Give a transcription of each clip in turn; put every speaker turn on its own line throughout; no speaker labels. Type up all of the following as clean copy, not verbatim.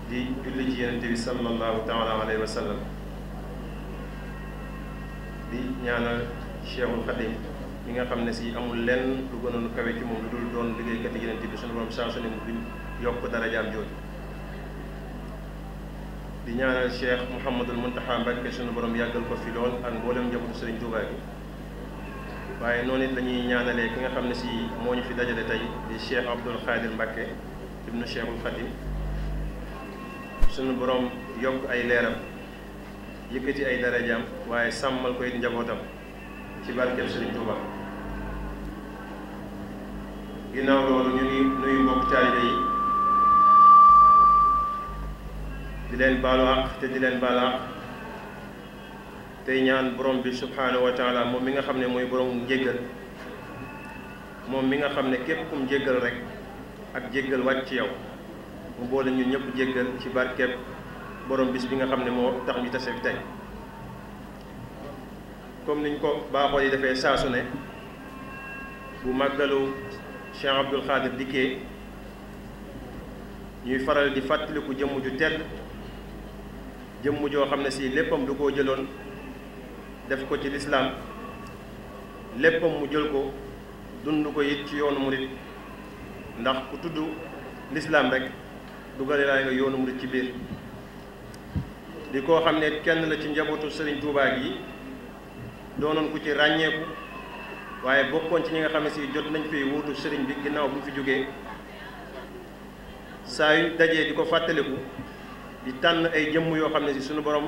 di julli ci yonent bi sallallahu taala alayhi wa sallam di ñaanal Cheikhul Khadim mi nga xam ne si amul lenn lu gënoon kawe ci moom lu dul doon liggéeykat yi yonent bi sunu borom saa su ne mu yokk darajaam jooju di ñaanal Cheikh Mouhamadul Muntaxa Mbakke sunu borom yàggal ko fi lool ak mboolem njabootu Sëriñ Tuubaa gi waaye noonu it la ñuy ñaanalee ki nga xam ne si moo ñu fi dajale tey di Cheikh Abdoul Khadir Mbakke ibnu Cheikhul Khadim sunu borom yokk ay leeram yëkkati ay darajaam waaye sàmmal ko it njabootam ci barkeb Sëriñ Tuuba ginnaaw loolu ñu ngi nuyu mbokk taalibe yi di leen baalu àq te di leen baalu àq tey ñaan borom bi subhaanahu wa taala moom mi nga xam ne mooy borom njéggal moom mi nga xam ne képp kum jéggal rek ak jéggal wàcc ci yow mu boole ñun ñëpp jéggal ci barkeb borom bis bi nga xam ne moo tax ñu tase fi tey comme niñ ko baaxoo yi defee saa su ne bu màggalu Cheikh Abdoul Khadir dikkee ñuy faral di fàttaliku jëmm ju tedd jëmm joo xam ne si léppam du koo jëloon def ko ci lislaam léppam mu jël ko dund ko it ci yoonu murit ndax ku tudd lislaam rek dugale laa nga yoonu murit ci biir di koo xam ne kenn la ci njabootu Sëriñ Tuubaa gi doonoon ku ci ràññeeku waaye bokkoon ci ñi nga xam ne si jot nañ fi wuutu sëriñ bi ginnaaw bu mu fi jógee saa yu dajee di ko fàttaliku di tànn ay jëmm yoo xam ne si suñu borom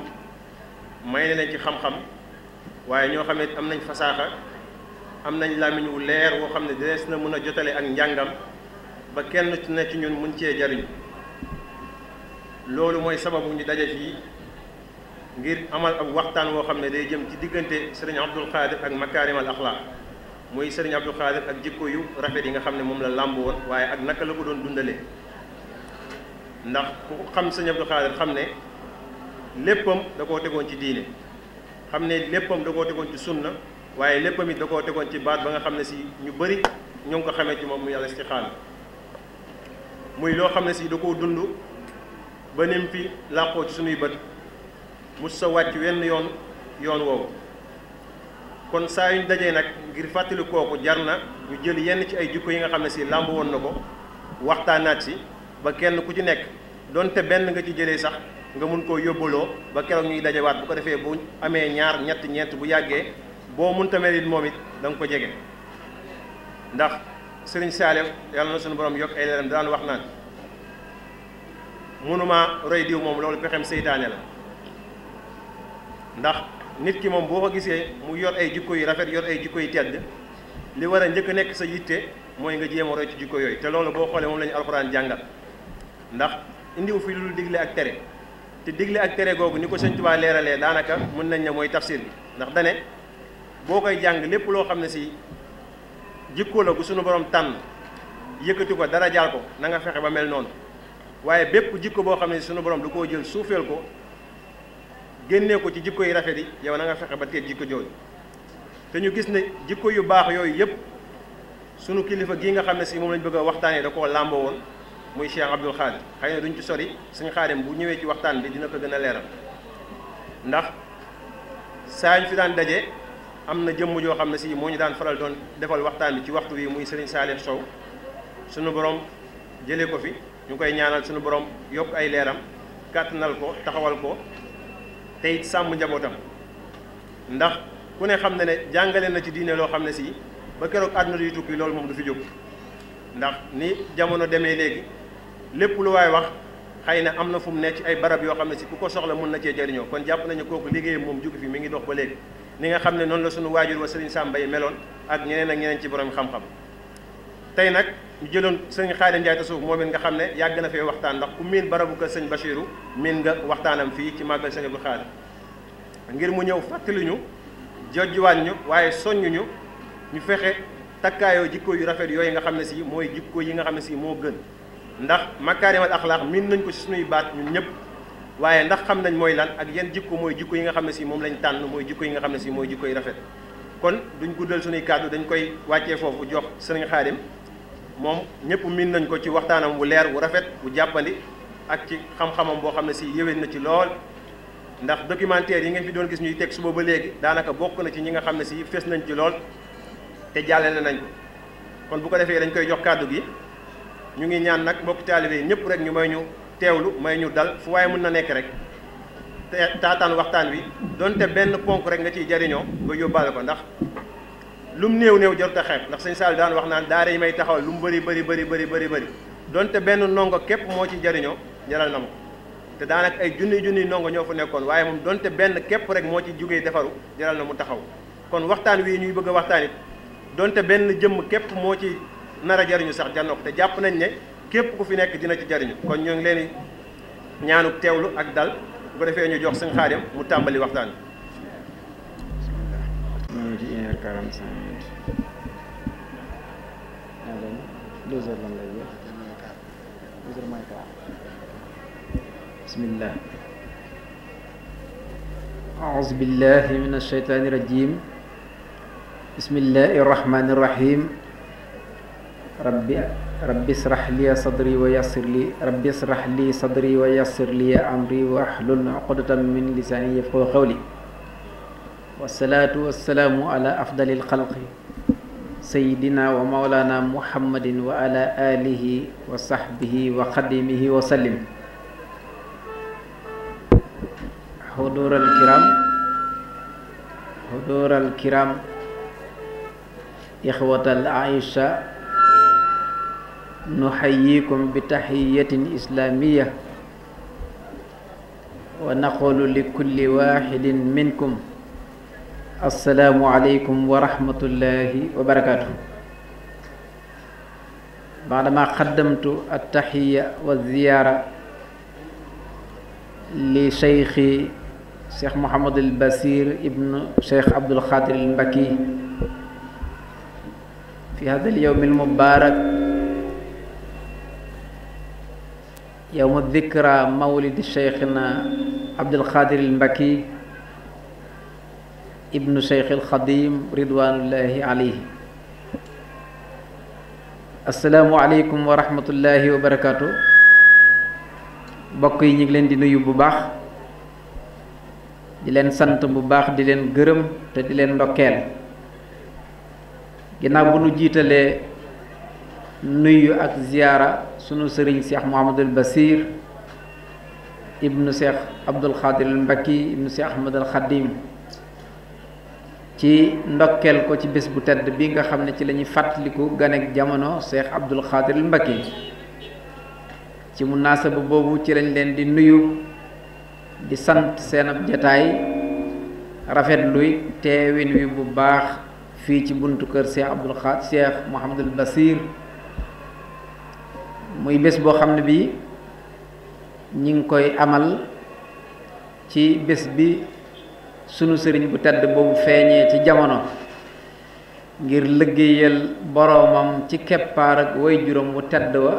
may na leen ci xam-xam waaye ñoo xam ne am nañ fasaaxa am nañ làmmiñ wu leer woo xam ne dees na mën a jotale ak njàngam ba kenn ne ci ñun mun cee jariñ loolu mooy sababu ñu daje fii ngir amal ak waxtaan woo xam ne day jëm ci diggante sëriñ Abdoul Khadir ak makaarimal axlaaq muy sëriñ Abdoul Khadir ak jikko yu rafet yi nga xam ne moom la làmb woon waaye ak naka la ko doon dundalee ndax ku xam sëriñ Abdoul Khadir xam ne léppam da koo tegoon ci diine xam ne léppam da koo tegoon ci sunna waaye léppam it da koo tegoon ci baat ba nga xam ne si ñu bëri ñoo ngi ko xamee ci moom muy al istixaama muy loo xam ne si da koo dund ba nim fi làqoo ci suñuy bët mus sa wàcc wenn yoon woowu kon saa yuñ dajee nag ngir fàttali kooku jar na ñu jël yenn ci ay jikko yi nga xam ne si làmb woon na ko waxtaanaat si ba kenn ku ci nekk donte benn nga ci jëlee sax nga mun koo yóbbaloo ba keroog ñuy dajewaat bu ko defee bu amee ñaar ñett ñeent bu yàggee boo mun tamit it moom it da nga ko jege ndax sëriñ Saalew yàlla na suñu borom yokk ay leeram daan wax naan mënuma roy diw moom loolu pexem seytaane la ndax nit ki moom boo ko gisee mu yor ay jikko yu rafet yor ay jikko yu tedd li war a njëkk a nekk sa yitte mooy nga jéem a roy ci jikko yooyu te loolu boo xoolee moom la ñu alxuraan jàngal ndax indiwu fi lu digle ak tere te digle ak tere googu ni ko Sëñ Tuubaa leeralee daanaka mën nañ ne mooy tafsir bi ndax dane boo koy jàng lépp loo xam ne si jikko la gu suñu borom tànn yëkkati ko dara jaal ko na nga fexe ba mel noonu waaye bépp jikko boo xam ne si suñu borom du koo jël suufeel ko génnee ko ci jikko yu rafet yi yow na nga fexe ba teeg jikko jooju te ñu gis ne jikko yu baax yooyu yëpp sunu kilifa gii nga xam ne si moom lañ bëgg a waxtaanee da koo làmboo woon muy Cheikh Abdoul Khadir xëy na duñ ci sori suñu Xaadim bu ñëwee ci waxtaan bi dina ko gën a leeral ndax saa ñu fi daan daje am na jëmm joo xam ne si moo ñu daan faral doon defal waxtaan bi ci waxtu wi muy Serigne Salih Sow sunu borom jëlee ko fi ñu koy ñaanal sunu borom yokk ay leeram kàttanal ko taxawal ko te it sàmm njabootam ndax ku ne xam ne ne jàngale na ci diine loo xam ne si ba keroog àdduna di tukki loolu moom du fi jóg ndax ni jamono demee léegi lépp lu waay wax xëy na am na fu mu ne ci ay barab yoo xam ne si ku ko soxla mun na cee jëriñoo kon jàpp nañu kooku liggéeyam moom jóge fi mi ngi dox ba léegi ni nga xam ne noonu la sunu waajur wa Serigne Sam Mbaye meloon ak ñeneen ci borom xam-xam tey nag ñu jëloon sëñ Xaadim Njaay Tasawuf moom it nga xam ne yàgg na fee waxtaan ndax ku miin barabu kër sëñ Bachiru miin nga waxtaanam fii ci màggal sëñ Abdou Khadir ngir mu ñëw fàttali ñu jojjuwaan ñu waaye soññuñu ñu fexe takkaayoo jikko yu rafet yooyu nga xam ne si mooy jikko yi nga xam ne si moo gën ndax makaarimal axlaaq miin nañ ko si suñuy baat ñun ñëpp waaye ndax xam nañ mooy lan ak yan jikko mooy jikko yi nga xam ne si moom lañ tànn mooy jikko yi nga xam ne si mooy jikko yu rafet kon duñ guddal suñuy kàddu dañ koy wàccee foofu jox sëriñ Xaadim moom ñëpp miin nañ ko ci waxtaanam wu leer wu rafet wu jàppandi ak ci xam-xamam boo xam ne si yéwén na ci lool ndax documentaire yi ngeen fi doon gis ñuy teg suba ba léegi daanaka bokk na ci ñi nga xam ne si fes nañ ci lool te jàllale nañ ko kon bu ko defee dañ koy jox kàddu gi ñu ngi ñaan nag mbokk taalibe yi ñëpp rek ñu may ñu teewlu may ñu dal fu waaye mën na nekk rek te taataan waxtaan wi donte benn ponk rek nga ciy jariñoo nga yóbbaale ko ndax lum néew néew jarut a xeeb ndax sëñ Sall daan wax naan daara yi may taxawal lu mu bëri bëri donte benn ndongo képp moo ci jariñoo jaral na ma te daanaka ay junniy ndongo ñoo fa nekkoon waaye moom donte benn képp rek moo ci jógee defaru jaral na mu taxaw kon waxtaan wi ñuy bëgg a waxtaan it donte benn jëmm képp moo ci nar a jariñu sax jar na ko te jàpp nañ ne képp ku fi nekk dina ci jariñu kon ñoo ngi leen di ñaanu teewlu ak dal bu ko defee ñu jox sëñ Xaadim mu tàmbali waxtaan
wi. ñu ngi ci 1h45 minutes. 2h lan lay jeex. 2h mooy quart. bismillah. a'uuzu billahi mina shaytaani rajiim. bismillahi rahmaani rahiim. rabbi israh li sadri wa yassir li rabbi israh li sadri wa yassir li amri wahlul uqdatan min lisaani yafqahu qawli wassalaatu wassalaamu ala afdalil xalqi sayyidina wa mawlana muhammadin wa ala alihi wa sahbihi wa xadimihi wa sallim. xuduural kiram ixwatal aisha nuxayikum bi taxiyatin islamiya wa naqulu li kulli waxidin minkum assalaamu aleykum wa rahmatullahi wa barakatuh. baadama qaddamtu attaxiya wa ziyaara li cheikhi cheikh Mouhamad al Basir ibnu cheikh Abdul Xaadir al Mbakki fi hada al yawm al mubarak yawma dikra mawlidi cheikhina Abdul Xaadir al Mbakki ibnu cheikh al Xadim ridwanullahi alayhi. assalaamu aleykum wa rahmatullahi wa barakaatu. mbokk yi ñu ngi leen di nuyu bu baax di leen sant bu baax di leen gërëm te di leen ndokkeel ginnaaw bu nu jiitalee nuyu ak ziyaara sunu sëriñ Cheikh Mouhamadul Basir ibnu Cheikh Abdul Xaadir al Mbakki ibnu Cheikh Ahmad al Xadim ci ndokkeel ko ci bés bu tedd bi nga xam ne ci la ñuy fàttaliku ganek jamono Cheikh Abdul Xaadir al Mbakki ci munaasaba boobu ci lañ leen di nuyu di sant seen ab jataay rafetluy teewin wi bu baax fii ci buntu kër Cheikh Abdul Xaadir Cheikh Mouhamadul Basir muy bés boo xam ne bii ñi ngi koy amal ci bés bi sunu sëriñ bu tedd boobu feeñee ci jamono ngir liggéeyal boroomam ci keppaar ak way juróom wu tedd wa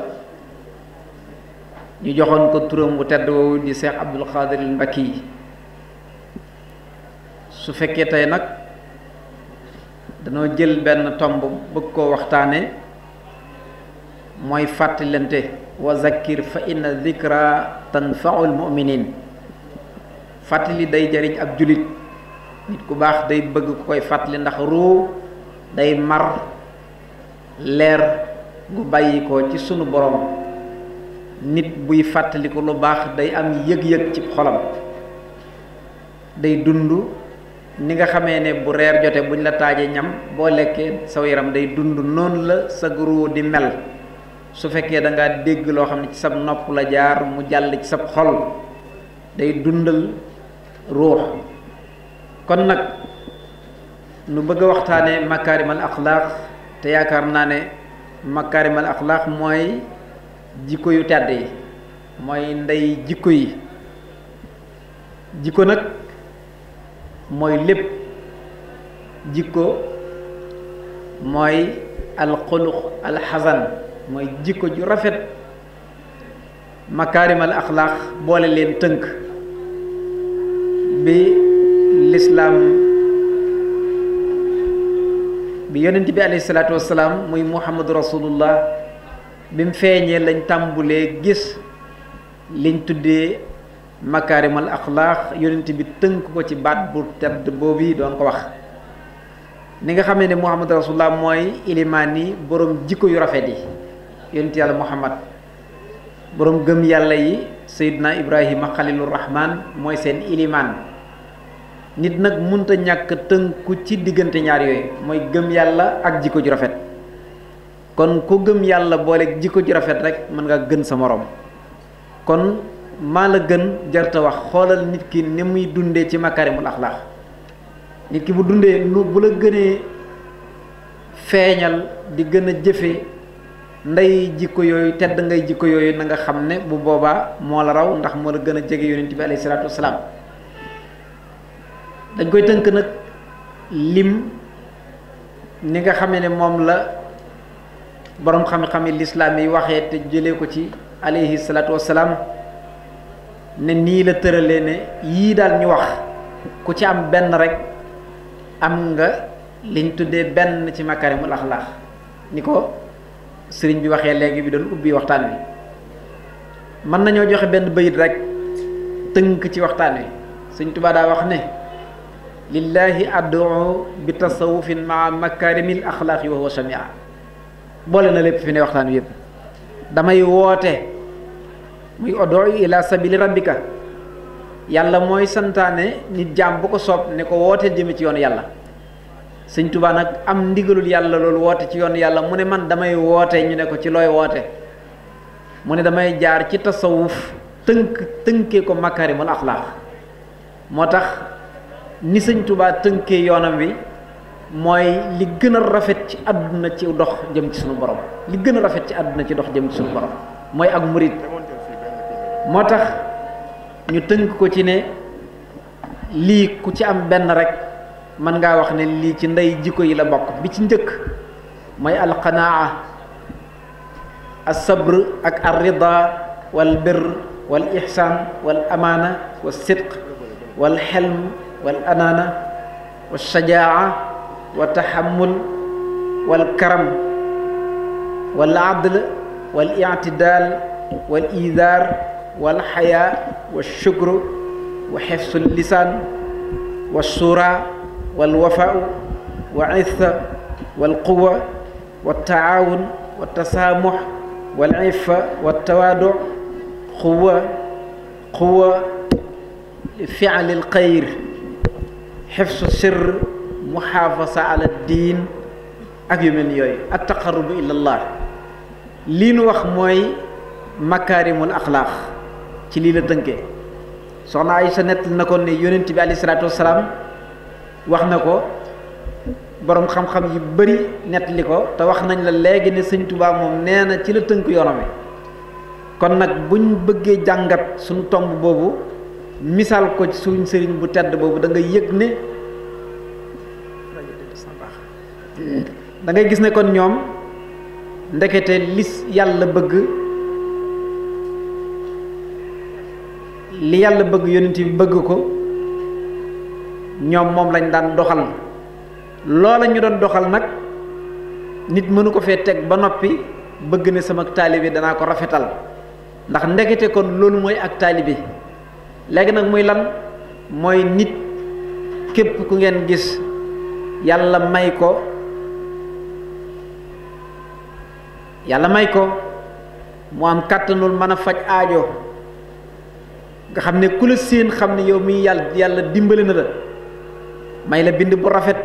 ñu joxoon ko turam wu tedd woowu di Cheikh Abdul Xaadir al Mbakki su fekkee tey nag danoo jël benn tomb bëgg koo waxtaane mooy fàttalante wa zakkir fa inna zikra tanfaul muminin. fàttali day jariñ ab julit nit ku baax day bëgg ku koy fàttali ndax ruu day mar leer gu bàyyi ko ci sunu borom. nit buy fàttaliku lu baax day am yëg-yëg ci xolam day dund ni nga xamee ne bu reer jote buñ la taajee ñam boo lekkee saw yaram day dund noonu la sa ruu di mel su fekkee da ngaa dégg loo xam ne ci sab nopp la jaar mu jàll ci sab xol day dundal ruux. kon nag nu bëgg a waxtaane makaarimal axlaaq te yaakaar naa ne makaarimal axlaaq mooy jikko yu tedd yi mooy ndey jikko yi. jikko nag mooy lépp. jikko mooy alxuluq alxasan mooy jikko ju rafet. makaarimal axlaaq boole leen tënk bi lislaam bi yonent bi alayhi salaatu wassalaam muy muhammadu rasulullah bi mu feeñee lañ tàmbulee gis liñ tuddee makaarimal axlaaq yonent bi tënk ko ci baat bu tedd boobu doon ko wax ni nga xamee ne Muhammad rasulullah mooy ilimaan yi boroom jikko yu rafet yi yonent yàlla Muhammad boroom gëm yàlla yi Seydina Ibrahima xalilur rahman mooy seen ilimaan nit nag munta ñàkk tënku ci diggante ñaar yooyu mooy gëm yàlla ak jikko ju rafet kon ku gëm yàlla boole jikko ju rafet rek mën nga gën sa moroom kon maa la gën jarta wax xoolal nit ki ni muy dundee ci makarimul axlaax nit ki bu dundee bu la gënee feeñal di gën a jëfe ndey jikko yooyu tedd ngay jikko yooyu na nga xam ne bu boobaa moo la raw ndax moo la gën a jege yonent bi alayhi salaatu wasalaam dañ koy tënk nag lim ni nga xamee ne moom la boroom xam-xami lislaam yi waxee te jëlee ko ci alayhi salaatu wasalaam ne nii la tëralee ne yii daal ñu wax ku ci am benn rek am nga liñ tuddee benn ci makarimul axlaax ni ko sëriñ bi waxee léegi bi doon ubbi waxtaan wi mën nañoo joxe benn bayit rek tënk ci waxtaan wi Sëriñ Tuubaa daa wax ne lillahi ad'u bi tasawufin maa makarimil axlaaqi wa huwa shamia boole na lépp fi ne waxtaan wi yëpp damay woote muy ud'u ila sabili rabbika yàlla mooy santaane nit jaam bu ko soob ne ko wooteel jëme ci yoonu yàlla Sëñ Tuubaa nag am ndigalul yàlla loolu woote ci yoonu yàlla mu ne man damay woote ñu ne ko ci looy woote mu ne damay jaar ci tasawuf tënkee ko makarimul axlaaq moo tax ni Sëñ Tuubaa tënkee yoonam wi mooy li gën a rafet ci àdduna ci dox jëm ci sunu borom li gën a rafet ci àdduna ci dox jëm ci sunu borom mooy ak murid moo tax ñu tënk ko ci ne lii ku ci am benn rek mën ngaa wax ne lii ci ndey jikko yi la bokk bi ci njëkk mooy alqanaa as-sabr ak ar-rida wal birr wal ihsaan wal amaana wal sidq wal xelm wal anaana wal shajaa wa taxamul wal karam wal adl wal i'tidaal wal iidaar wal xayaa wal shukru wa xifsul lisaan wa suuraa wal wafaau wa iffa wal quwa wa taawun wa tasaamux wal iffa wa tawaadu quwa fi'lil xayr xifsu sirr muxaafasa ala diin ak yu mel ni yooyu at taqarrubu ilallah lii nu wax mooy makaarimul axlaaq ci lii la tënkee soxna Aysa nett na ko ne yonent bi alayhi salaatu wasalaam wax na ko boroom xam-xam yu bari nettali ko te wax nañ la léegi ne Sëñ Tuubaa moom nee na ci la tënk yoonam wi kon nag buñ bëggee jàngat suñu tomb boobu misaal ko ci suñ sëriñ bu tedd boobu da ngay yëg ne da ngay gis ne kon ñoom ndekete lis yàlla bëgg li yàlla bëgg yonent bi bëgg ko ñoom moom lañ daan doxal loola ñu doon doxal nag nit mënu ko fee teg ba noppi bëgg ne sama taalibe danaa ko rafetal ndax ndekete kon loolu mooy ak taalibe léegi nag muy lan mooy nit képp ku ngeen gis yàlla may ko mu am kàttanul mën a faj aajo nga xam ne ku la séen xam ne yow mi yàlla dimbali na la may la bind bu rafet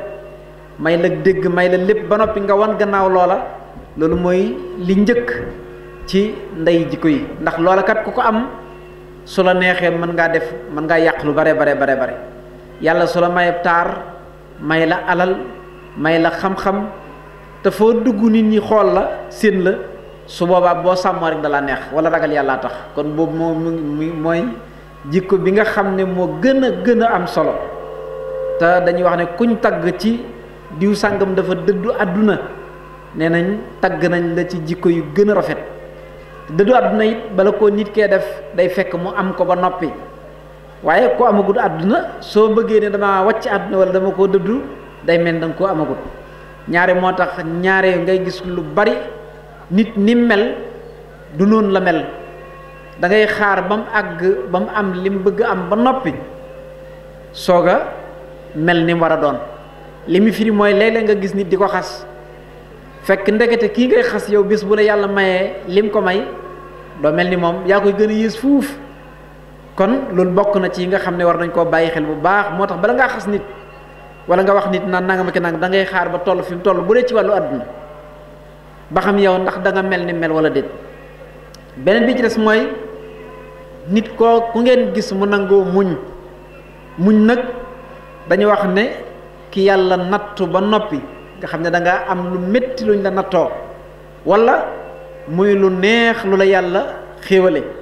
may la dégg may la lépp ba noppi nga wan gannaaw loola loolu mooy li njëkk ci ndey jikko yi ndax loola kat ku ko am su la neexee mën ngaa yàq lu bare yàlla su la may taar may la alal may la xam-xam te foo dugg nit ñi xool la séen la su boobaa boo sàmmoo rek dala neex wala ragal yàllaa tax kon boobu mooy jikko bi nga xam ne moo gën a am solo te dañuy wax ne kuñ tagg ci diw sàngam dafa dëddu àdduna nee nañ tagg nañ la ci jikko yu gën a rafet dëddu àdduna it bala koo nit kee def day fekk mu am ko ba noppi waaye ko amagut àdduna soo bëggee ne dama wàcc àdduna wala dama koo dëddu day mel danga koo amagut ñaare moo tax ñaare ngay gis lu bari nit ni mel du noonu la mel da ngay xaar ba mu àgg ba mu am li mu bëgg am ba noppi soog a mel ni mu war a doon. li mu firi mooy léeg-léeg nga gis nit di ko xas fekk ndekete kii ngay xas yow bis bu la yàlla mayee lim ko may doo mel ni moom yaa koy gën a yées fuuf. kon loolu bokk na ci yi nga xam ne war nañ koo bàyyi xel bu baax moo tax bala ngaa xas nit wala nga wax nit naan nangam ak nangam da ngay xaar ba toll fi mu toll bu dee ci wàllu àdduna ba xam yow ndax da nga mel ni mel wala déet. beneen bi ci des mooy nit koo ku ngeen gis mu nangoo muñ nag dañu wax ne ki yàlla nattu ba noppi nga xam ne da nga am lu métti luñ la nattoo wala muy lu neex lu la yàlla xéewale.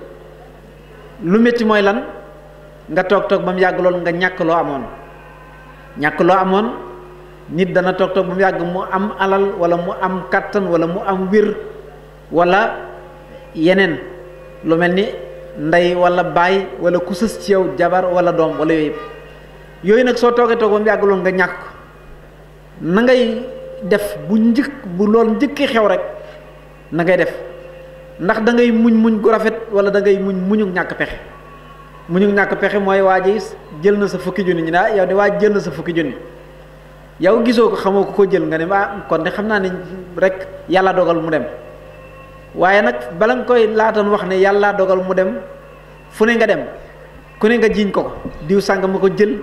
lu métti mooy lan nga toog ba mu yàgg loolu nga ñàkk loo amoon nit dana toog ba mu yàgg mu am alal wala mu am kàttan wala mu am wér wala yeneen lu mel ni ndey wala baay wala ku sës ci yow jabar wala doom wala yooyu yëpp yooyu nag soo toog ba mu yàgg loolu nga ñàkk na ngay def bu loolu njëkki xew rek na ngay def ndax da ngay muñ gu rafet wala da ngay muñu ñàkk pexe. muñu ñàkk pexe mooy waa ji jël na sa fukki junni ñu ne yow de waa jël na sa fukki junni yow gisoo ko xamoo ko jël nga ne kon de xam naa ne rek yàlla dogal mu dem waaye nag bala nga koy laatan wax ne yàlla dogal mu dem fu ne nga dem ku ne nga jiiñ ko diw sàngam ma ko jël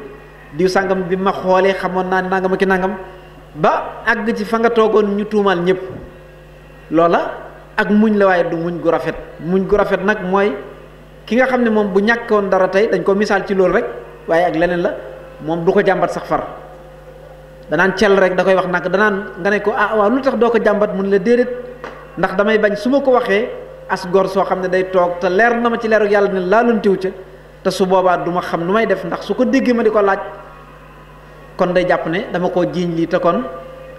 diw sàngam bi ma xoolee xamoon naa nangam ak nangam ba àgg ci fa nga toogoon ñu tuumaal ñëpp loola ak muñ la waaye du muñ gu rafet nag mooy ki nga xam ne moom bu ñàkkoon dara tey dañ ko misaal ci loolu rek waaye ak leneen la moom du ko jàmbat sax far danaan cel rek da koy wax nag danaan nga ne ko waaw lu tax doo ko jàmbat mun la déedéet ndax damay bañ su ma ko waxee as gor soo xam ne day toog te leer na ma ci leeru yàlla ne laaluntiw ca te su boobaa du ma xam nu may def ndax su ko déggee ma di ko laaj kon day jàpp ne dama koo jiiñ lii te kon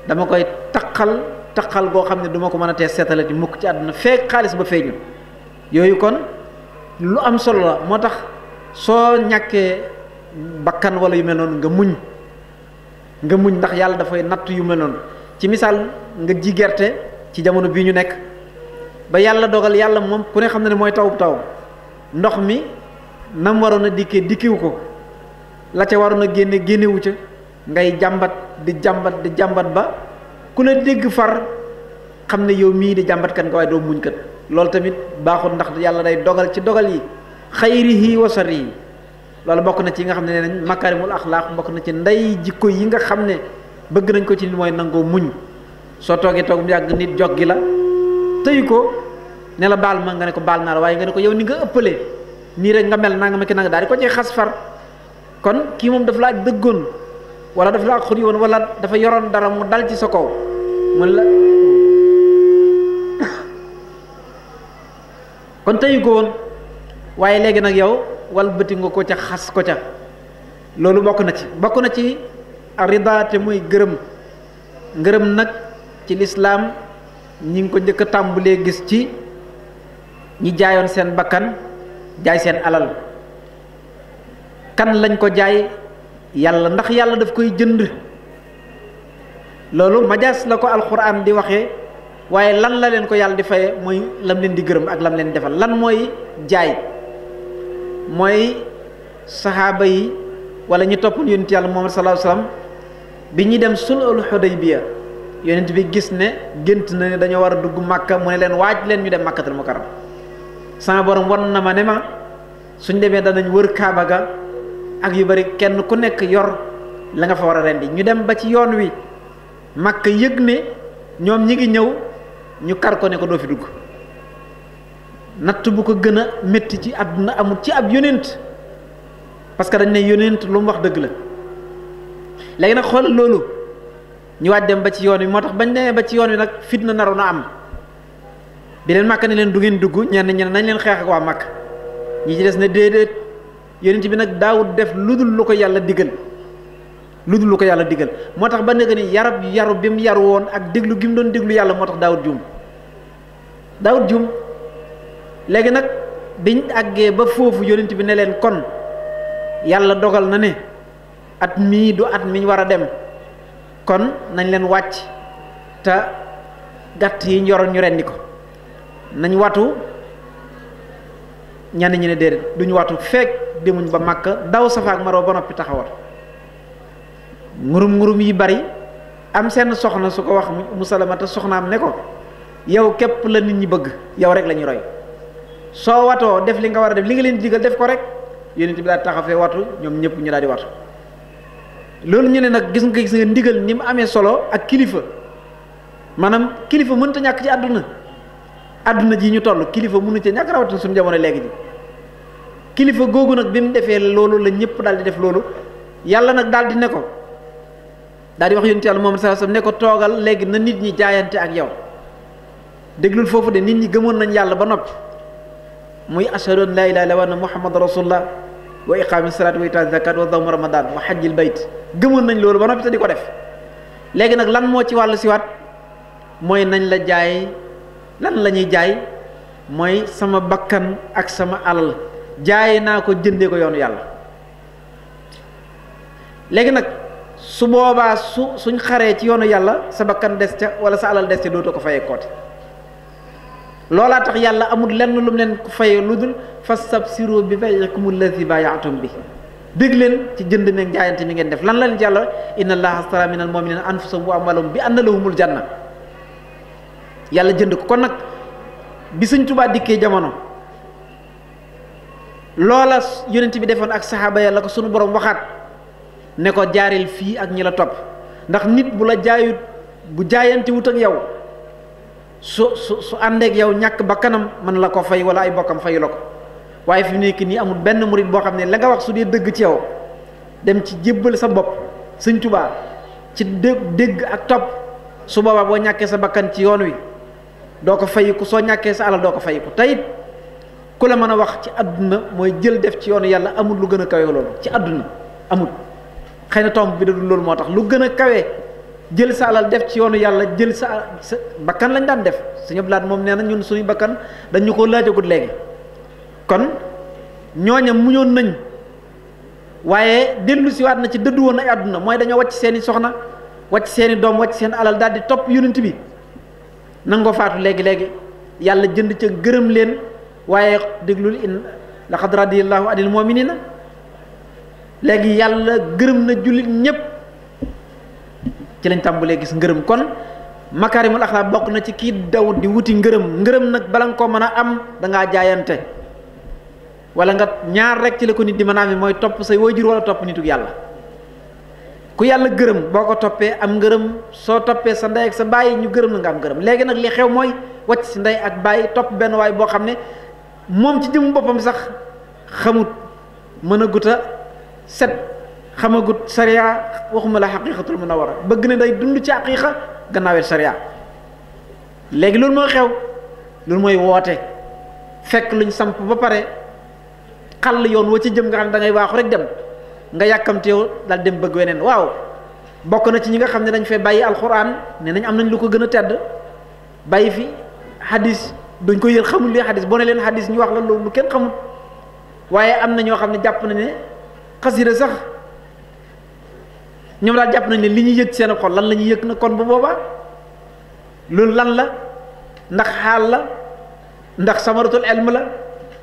dama koy taqal goo xam ne du ma ko mën a tee seetalati mukk ci àdduna feek xaalis ba feeñu yooyu kon lu am solo la moo tax soo ñàkkee bakkan wala yu mel noonu nga muñ ndax yàlla dafay natt yu mel noonu ci misaal nga ji gerte ci jamono bii ñu nekk ba yàlla dogal yàlla moom ku ne xam na ne mooy taw ndox mi nam waroon a dikkiwu ko la ca waroon a génnewu ca ngay jàmbat di jàmbat ba ku la dégg far xam ne yow mii di jàmbat kan nga waaye doo muñ kat loolu tamit baaxul ndax yàlla day dogal ci dogal yi xayrihi wa sarrihi loolu bokk na ci yi nga xam ne nee nañ makaarimul axlaaq bokk na ci ndey jikko yi nga xam ne bëgg nañ ko ci mooy nangoo muñ soo toogee toog mu yàgg nit jog gi la tëyu ko ne la baal ma nga ne ko baal naa la waaye nga ne ko yow ni nga ëppalee nii rek nga mel nanga ma ki nanga daal di ko ci xas far kon kii moom dafa laa dëggoon wala dafa laa xuri woon wala dafa yoroon dara mu dal ci sa kaw mun la kon tëyu ko woon waaye léegi nag yow wal bëti nga ko ca xas ko ca loolu bokk na ci rida te muy ngërëm nag ci lislaam ñi ngi ko njëkk a tàmbulee gis ci ñi jaayoon seen bakkan jaay seen alal kan lañ ko jaay yàlla ndax yàlla daf koy jënd loolu majaas la ko alxuraan di waxee waaye lan la leen ko yàlla di faye mooy lam leen di gërëm ak lam leen defal lan mooy jaay mooy saxaaba yi wala ñu toppoon yonent yàlla Muhammad sallallahu alayhi wasallam bi ñuy dem sulhul Hudaybiya yonent bi gis ne gént na ne dañoo war a dugg Makka mu ne leen waaj leen ñu dem Makkatul Mukarram sama borom won na ma ne ma suñ demee danañ wër Kaaba ga ak yu bari kenn ku nekk yor la nga fa war a rendi ñu dem ba ci yoon wi Makka yëg ne ñoom ñi ngi ñëw ñu kar ko ne ko doo fi dugg natt bu ko gën a métti ci àdduna amul ci ab yonent parce que dañ ne yonent lu mu wax dëgg la léegi nag xool loolu ñu waaj dem ba ci yoon wi moo tax bañ demee ba ci yoon wi nag fitna naroon a am bi leen Makka ne leen du ngeen dugg ñenn nañ leen xeex ak waa Makka ñi ci des ne déedéet yonent bi nag daawut def lu dul lu ko yàlla digal moo tax ba nekk ni yaru bi mu yaru woon ak déglu gi mu doon déglu yàlla moo tax daawut juum léegi nag biñ àggee ba foofu yonent bi ne leen kon yàlla dogal na ne at mii du at miñ war a dem kon nañ leen wàcc te gàtt yi ñoroon ñu rendi ko nañ watu ñenn ñi ne déedéet duñu watu fekk demuñ ba Makka daw Safa ak Marwa ba noppi taxawat ngurum yi bari am seen soxna su ko wax Umu Salamata soxnaam ne ko yow képp la nit ñi bëgg yow rek la ñuy roy soo watoo def li nga war a def li nga leen digal def ko rek yonent bi daal taxafee watu ñoom ñëpp ñu daal di watu loolu ñu ne nag gis nga ndigal ni mu amee solo ak kilifa maanaam kilifa mënta ñàkk ci àdduna ji ñu toll kilifa mënu ci ñàkk rawatina suñu jamono léegi ji kilifa googu nag bi mu defee loolu la ñëpp daal di def loolu yàlla nag daal di ne ko daal di wax yonent yàlla moom sallallahu alayhi wasallam ne ko toogal léegi na nit ñi jaayante ak yow déglul foofu de nit ñi gëmoon nañ yàlla ba noppi muy ashhadu an laa ilaaha illallaah wa anna muhammadan rasulullah wa iqaami salaat wa itaa zakat wa sawmu ramadan wa hajjil bayt gëmoon nañ loolu ba noppi te di ko def léegi nag lan moo ci wàllu siwaat mooy nañ la jaay lan la ñuy jaay mooy sama bakkan ak sama alal jaay naa ko jëndee ko yoonu yàlla léegi nag su boobaa suñ xaree ci yoonu yàlla sa bakkan des ca wala sa alal des ca dootoo ko fayee koote loolaa tax yàlla amul lenn lu mu leen ko fayee lu dul fastabsiru bi bay'ikum allazi baaya'tum bi dégg leen ci jënd meeg jaayante mi ngeen def lan la leen ci yàlla inna allaha astara minal mu'minina anfusahum wa amwalahum bi anna lahumul janna yàlla jënd ko kon nag bi Sëñ Tuubaa dikkee jamono loola yonent bi defoon ak saxaaba ya la ko sunu borom waxaat ne ko jaaril fii ak ñi la topp ndax nit bu la jaayut bu jaayante wut ak yow su àndeek yow ñàkk ba kanam mën la ko fay wala ay bokkam fayu la ko waaye fi mu nekk nii amul benn murit boo xam ne la nga wax su dee dëgg ci yow dem ci jébbal sa bopp Sëñ Tuubaa ci dégg ak topp su boobaa boo ñàkkee sa bakkan ci yoon wi doo ko fayiku soo ñàkkee sa alal doo ko fayiku tayit ku la mën a wax ci àdduna mooy jël def ci yoonu yàlla amul lu gën a kawe loolu ci àdduna amul xëy na tomb bi da dul loolu moo tax lu gën a kawe jël sa alal def ci yoonu yàlla jël sa bakkan lañ daan def suñu blaat moom nee na ñun suñu bakkan dañu ko laajagut léegi kon ñooña muñoon nañ waaye dellu siwaat na ci dëddu woon ay àdduna mooy dañoo wàcc seeni soxna wàcc seeni doom wàcc seen alal daal di topp yonent bi nangoo faatu léegi yàlla jënd ca gërëm leen waaye déglul in laqad radiyallahu anil mu'minina léegi yàlla gërëm na jullit ñépp ci lañ tàmbalee gis ngërëm kon makaarimul axlaaq bokk na ci kii daw di wuti ngërëm nag bala nga ko mën a am dangaa jaayante wala nga ñaar rek ci la ko nit di mën a amee mooy topp say waajur wala topp nituk yàlla ku yàlla gërëm boo ko toppee am ngërëm soo toppee sa ndey ak sa baay ñu gërëm la nga am ngërëm léegi nag li xew mooy wàcc si ndey ak baay topp benn waay boo xam ne moom ci jëmu boppam sax xamut mën a gut a set xamagut sariya waxuma la xaqiqatul munawwara bëgg ne day dund ci xaqiqa gannaawet sariya léegi loolu mooy xew loolu mooy woote fekk luñ samp ba pare xàll yoon wa ci jëm nga xam ne da ngay waaxu rek dem nga yàkkamte yow daal dem bëgg weneen waaw bokk na ci ñi nga xam ne dañ fay bàyyi alxuraan ne nañ am nañ lu ko gën a tedd bàyyi fi hadis duñ ko yër xamul li hadis boo ne leen hadis ñu wax la loolu lu kenn xamul waaye am na ñoo xam ne jàpp na ne xasida sax ñoom daal jàpp nañ ne li ñuy yëg seen xol lan la ñuy yëg na kon bu boobaa loolu lan la ndax xaal la ndax samaratul ilm la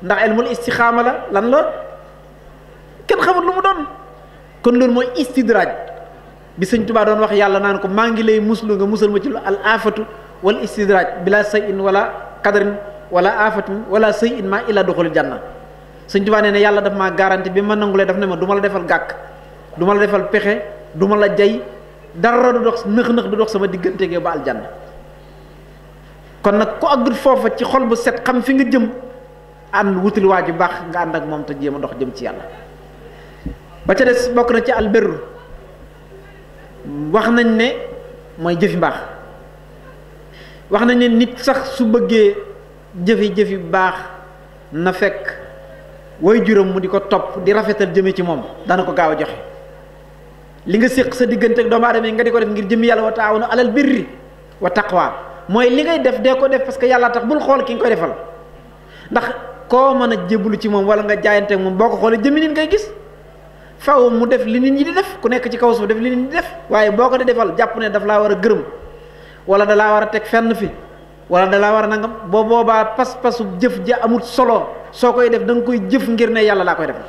ndax ilmul istixaama la lan la kenn xamul lu mu doon kon loolu mooy istidraaj bi Sëñ Tuubaa doon wax yàlla naan ko maa ngi lay muslu nga musal ma ci al afatu wal istidraaj bila sayin wala qadarin wala afatin wala sayin ma illa duxul janna Sëñ Tuubaa nee na yàlla daf maa garanti bi ma nangulee daf ne ma du ma la defal gàkk du ma la defal pexe du ma la jay dara du dox nëx-nëx du dox sama diggante gi ba aljanna kon nag ku àggut foofa ci xol bu set xam fi nga jëm ànd wutil waa ju baax nga ànd ak moom te jéem a dox jëm ci yàlla ba ca des bokk na ci albirru wax nañ ne mooy jëfi mbaax wax nañ ne nit sax su bëggee jëfi baax na fekk way juróom mu di ko topp di rafetal jëme ci moom dana ko gaaw a joxe li nga séq sa diggante ak doomu aadama yi nga di ko def ngir jëmi yàlla wa taawanu alal birri wa taqwa mooy li ngay def dee ko def parce que yàlla tax bul xool ki nga koy defal ndax koo mën a jébbalu ci moom wala nga jaayante ak moom boo ko xoolee jëmi nit ngay gis faw mu def li nit ñi di def ku nekk ci kaw suuf def li nit ñi di def waaye boo ko di defal jàpp ne daf laa war a gërëm wala da laa war a teg fenn fi wala da laa war a nangam boo boobaa pas-pasu jëf ja amut solo soo koy def da nga koy jëf ngir ne yàlla laa koy defal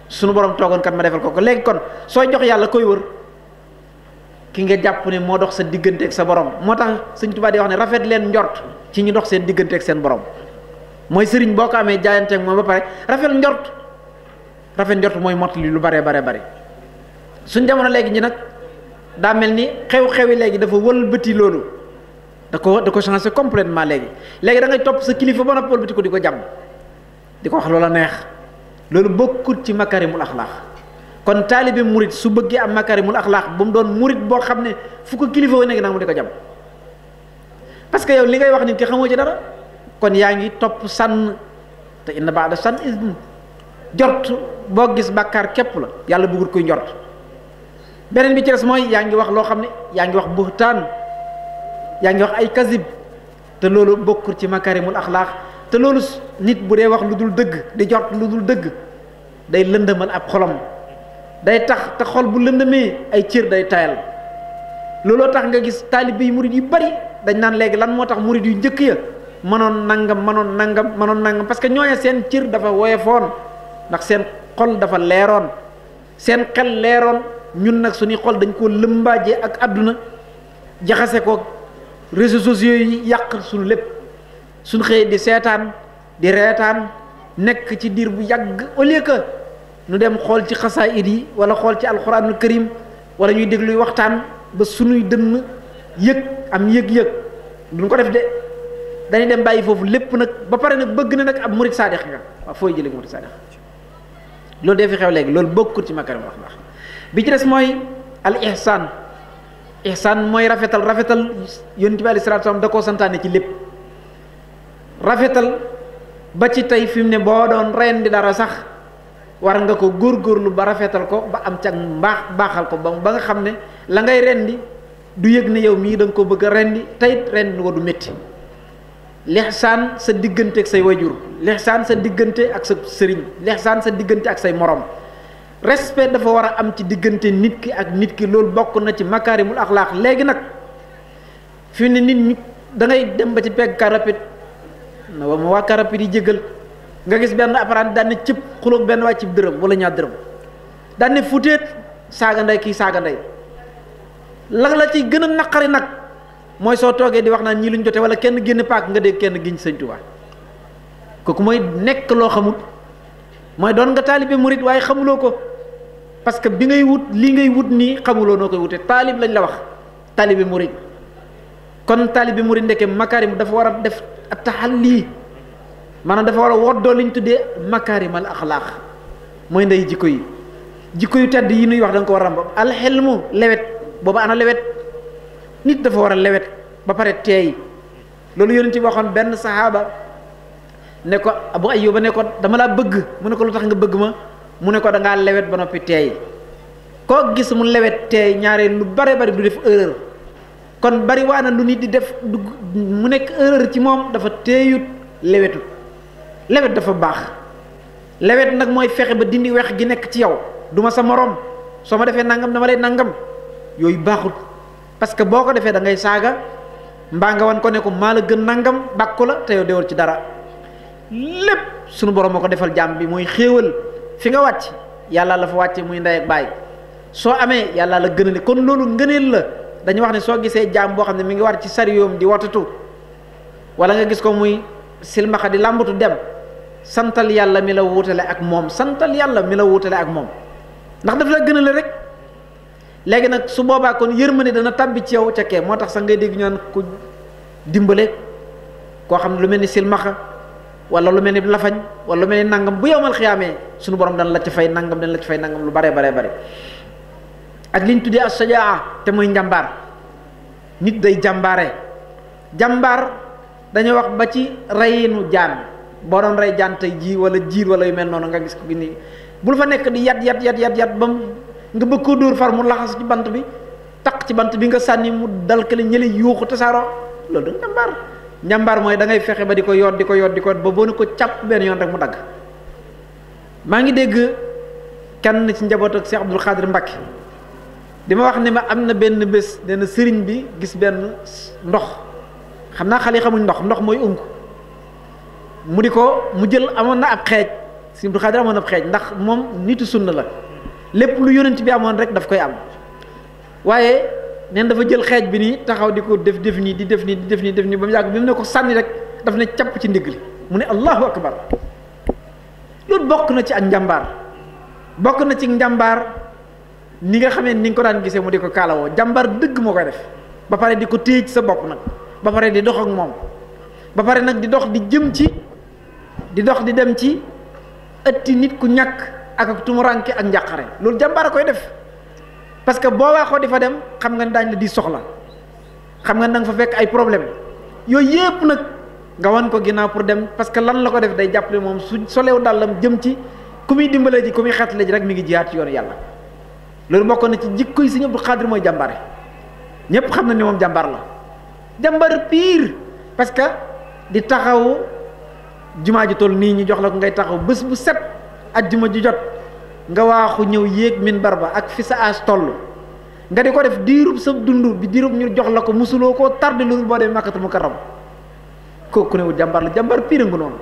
sunu borom toogoon kat ma defal ko léegi kon sooy jox yàlla koy wër ki nga jàpp ne moo dox sa diggante ak sa borom. moo tax Sëñ Tuubaa di wax ne rafet leen njort ci ñu dox seen diggante ak seen borom mooy sëriñ boo ko amee jaayante ak moom ba pare rafet njort mooy mottali lu bare suñ jamono léegi ñi nag daa mel ni xew-xewi léegi dafa wëlbati loolu da ko changé complètement léegi da ngay topp sa kilifa ba noppi wëlbati ko di ko jàmm di ko wax loola neex loolu bokkut ci makarimul axlaax kon taalibe murit su bëggee am makarimul axlaax bu mu doon murit boo xam ne fu ko kilifa wa nekk naa mu di ko jàmm parce que yow li ngay wax nit ki xamoo ci dara kon yaa ngi topp sànn te inna ba'da sànn ism jort boo gis bàkkaar képp la yàlla bëggul koy njort beneen bi ci des mooy yaa ngi wax loo xam ne yaa ngi wax buhtaan yaa ngi wax ay kasib te loolu bokkul ci makarimul axlaax te loolu nit bu dee wax lu dul dëgg di jort lu dul dëgg day lëndëmal ab xolam day tax te xol bu lëndëmee ay cër day tayal looloo tax nga gis taalibe yi murid yu bari dañ naan léegi lan moo tax murid yu njëkk ya mënoon nangam parce que ñooñu seen cër dafa woyofoon ndax seen xol dafa leeroon seen xel leeroon. ñun nag suñuy xol dañ koo lëmbaajee ak àdduna jaxase ko réseaux sociaux yi yàq suñu lépp suñu xëyee di seetaan di reetaan nekk ci diir bu yàgg au lieu que nu dem xool ci xasaayid yi wala xool ci alxuraanul karim wala ñuy dégluy waxtaan ba suñuy dënn am yëg-yëg duñ ko def de dañuy dem bàyyi foofu lépp nag ba pare nag bëgg na nag ab murid saadix nga waaw fooy jëlee murid saadix loolu dee fi xew léegi loolu bokkul ci makarim wax ndax bi ci des mooy al ihsaan mooy rafetal yonent bi alayhi salaatu salaam da koo santaane ci lépp rafetal ba ci tey fi mu ne boo doon rendi dara sax war nga ko góorgóorlu ba rafetal ko ba am ca baaxal ko ba nga xam ne la ngay rendi du yëg ne yow mii da nga ko bëgg a rendi teyit rendi ko du métti lihsaan sa diggante ak say wajur lihsaan sa diggante ak sa sëriñ lihsaan sa diggante ak say morom respect dafa war a am ci diggante nit ki ak nit ki loolu bokk na ci makaarimul axlaaq léegi nag fi ne nit ñi da ngay dem ba ci pegg car rapide na wa ma waa car rapide yi jégal nga gis benn apprenti daan ne cëpp xuloog benn wàcc dërëm wala ñaar dërëm daan ne futeet saaga ndey kii saaga ndey la ci gën a naqari nag mooy soo toogee di wax naan ñii luñ jote wala kenn génn paak nga dégg kenn giñ Sëñ Tuubaa kooku mooy nekk loo xamul mooy doon nga taalibe murit waaye xamuloo ko parce que bi ngay wut li ngay wut nii xamuloo noo koy wute taalib lañ la wax taalibe murit kon taalibe murit ndeke makarim dafa war a def taxalli maanaam dafa war a woddoo liñ tuddee makarimal axlaaq mooy ndey jikko yu tedd yi nuy wax da nga ko war a ràmb alxelmu lewet booba ana lewet nit dafa war a lewet ba pare teey loolu yonent ci waxoon benn saxaaba ne ko Abu Ayyuba ne ko dama laa bëgg mu ne ko lu tax nga bëgg ma mu ne ko da ngaa lewet ba noppi teey koo gis mu lewet teey ñaaree lu bare bari du def erreur kon bari waa na lu nit di def mu nekk erreur ci moom dafa teeyut lewetut lewet dafa baax lewet nag mooy fexe ba dindi wex gi nekk ci yow duma sa morom soo ma defee nangam dama lay nangam yooyu baaxut parce que boo ko defee da ngay saaga mbaa nga wan ko ne ko maa la gën nangam bàkku la te yow deewul ci dara lépp sunu borom moo ko defal jàmm bi mooy xéewal fi nga wàcc yàlla la fa wàcce muy ndey ak baay soo amee yàlla la gënale kon loolu ngëneel la dañu wax ne soo gisee jaam boo xam ne mi ngi war ci sariyoom di watatu wala nga gis ko muy silmaxa di làmbatu dem santal yàlla mi la wutale ak moom santal yàlla mi la wutale ak moom ndax daf la gënale rek léegi nag su boobaa kon yërmande dana tàbbi ci yow ca kee moo tax sax ngay dégg ñu naan ku dimbale koo xam ne lu mel ni silmaxa wala lu mel ni lafañ wala lu mel ni nangam bu yowmal xiyaamee suñu borom dana la ci fay nangam dana la ci fay nangam lu bare ak liñ tuddee as-sajaa te muy njàmbaar nit day jàmbaar dañoo wax ba ci reyinu jaan boo doon rey jaan tey ji wala jiir wala yu mel noonu nga gis ko gi nii bul fa nekk di yat ba nga bëgg koo dóor far mu laxas ci bant bi taq ci bant bi nga sànni mu dal kële ñële yuuxu tasaaroo loolu da njàmbaar mooy da ngay fexe ba di ko yoot ba boo ne ko càpp benn yoon rek mu dagg maa ngi dégg kenn ci njaboot ak Cheikh Abdoul Khadir Mbacké di ma wax ne ma am na benn bés nee na sëriñ bi gis benn ndox xam naa xale yi xamuñ ndox mooy unk mu di ko mu jël amoon na ab xeej Sëñ Abdou Khadre amoon na ab xeej ndax moom nitu sunna la lépp lu yonent bi amoon rek daf koy am waaye neen dafa jël xeej bi nii taxaw di ko def nii di def nii ba mu yàgg bi mu ne ko sànni rek daf ne capp ci ndigg li mu ne allahu akbar. loolu bokk na ci ak njàmbaar bokk na ci njàmbaar ni nga xamee ni nga ko daan gisee mu di ko kaalawoo jàmbaar dëgg moo koy def ba pare di ko téye ci sa bopp nag ba pare di dox ak moom ba pare nag di dox di jëm ci di dox di dem ci ëtti nit ku ñàkk ak tumuranke ak njàqare loolu jàmbaar a koy def parce que boo waaxoo di fa dem xam nga ne daañ la di soxla xam nga ne danga fa fekk ay problème yooyu yépp nag nga wan ko ginnaaw pour dem parce que lan la ko def day jàppale moom su solew dàllam jëm ci ku muy dimbale ji ku muy xeetale ji rek mi ngi jiyaat ci yoonu yàlla loolu bokk na ci jikko yi Sëñ Abdou Khadre mooy jàmbaare ñépp xam na ni moom jàmbaar la jàmbaar pire parce que di taxaw jumaa ji toll nii ñu jox la ko ngay taxaw bés bu set ajjuma ju jot nga waaxu ñëw yéeg minbar ba ak fi sa âge toll nga di ko def diirub sa dund bi diirub ñu jox la ko musuloo koo tardé loolu boo demee Makkatul Mukarram kooku ne wut jàmbaar la jàmbaar pire nga noonu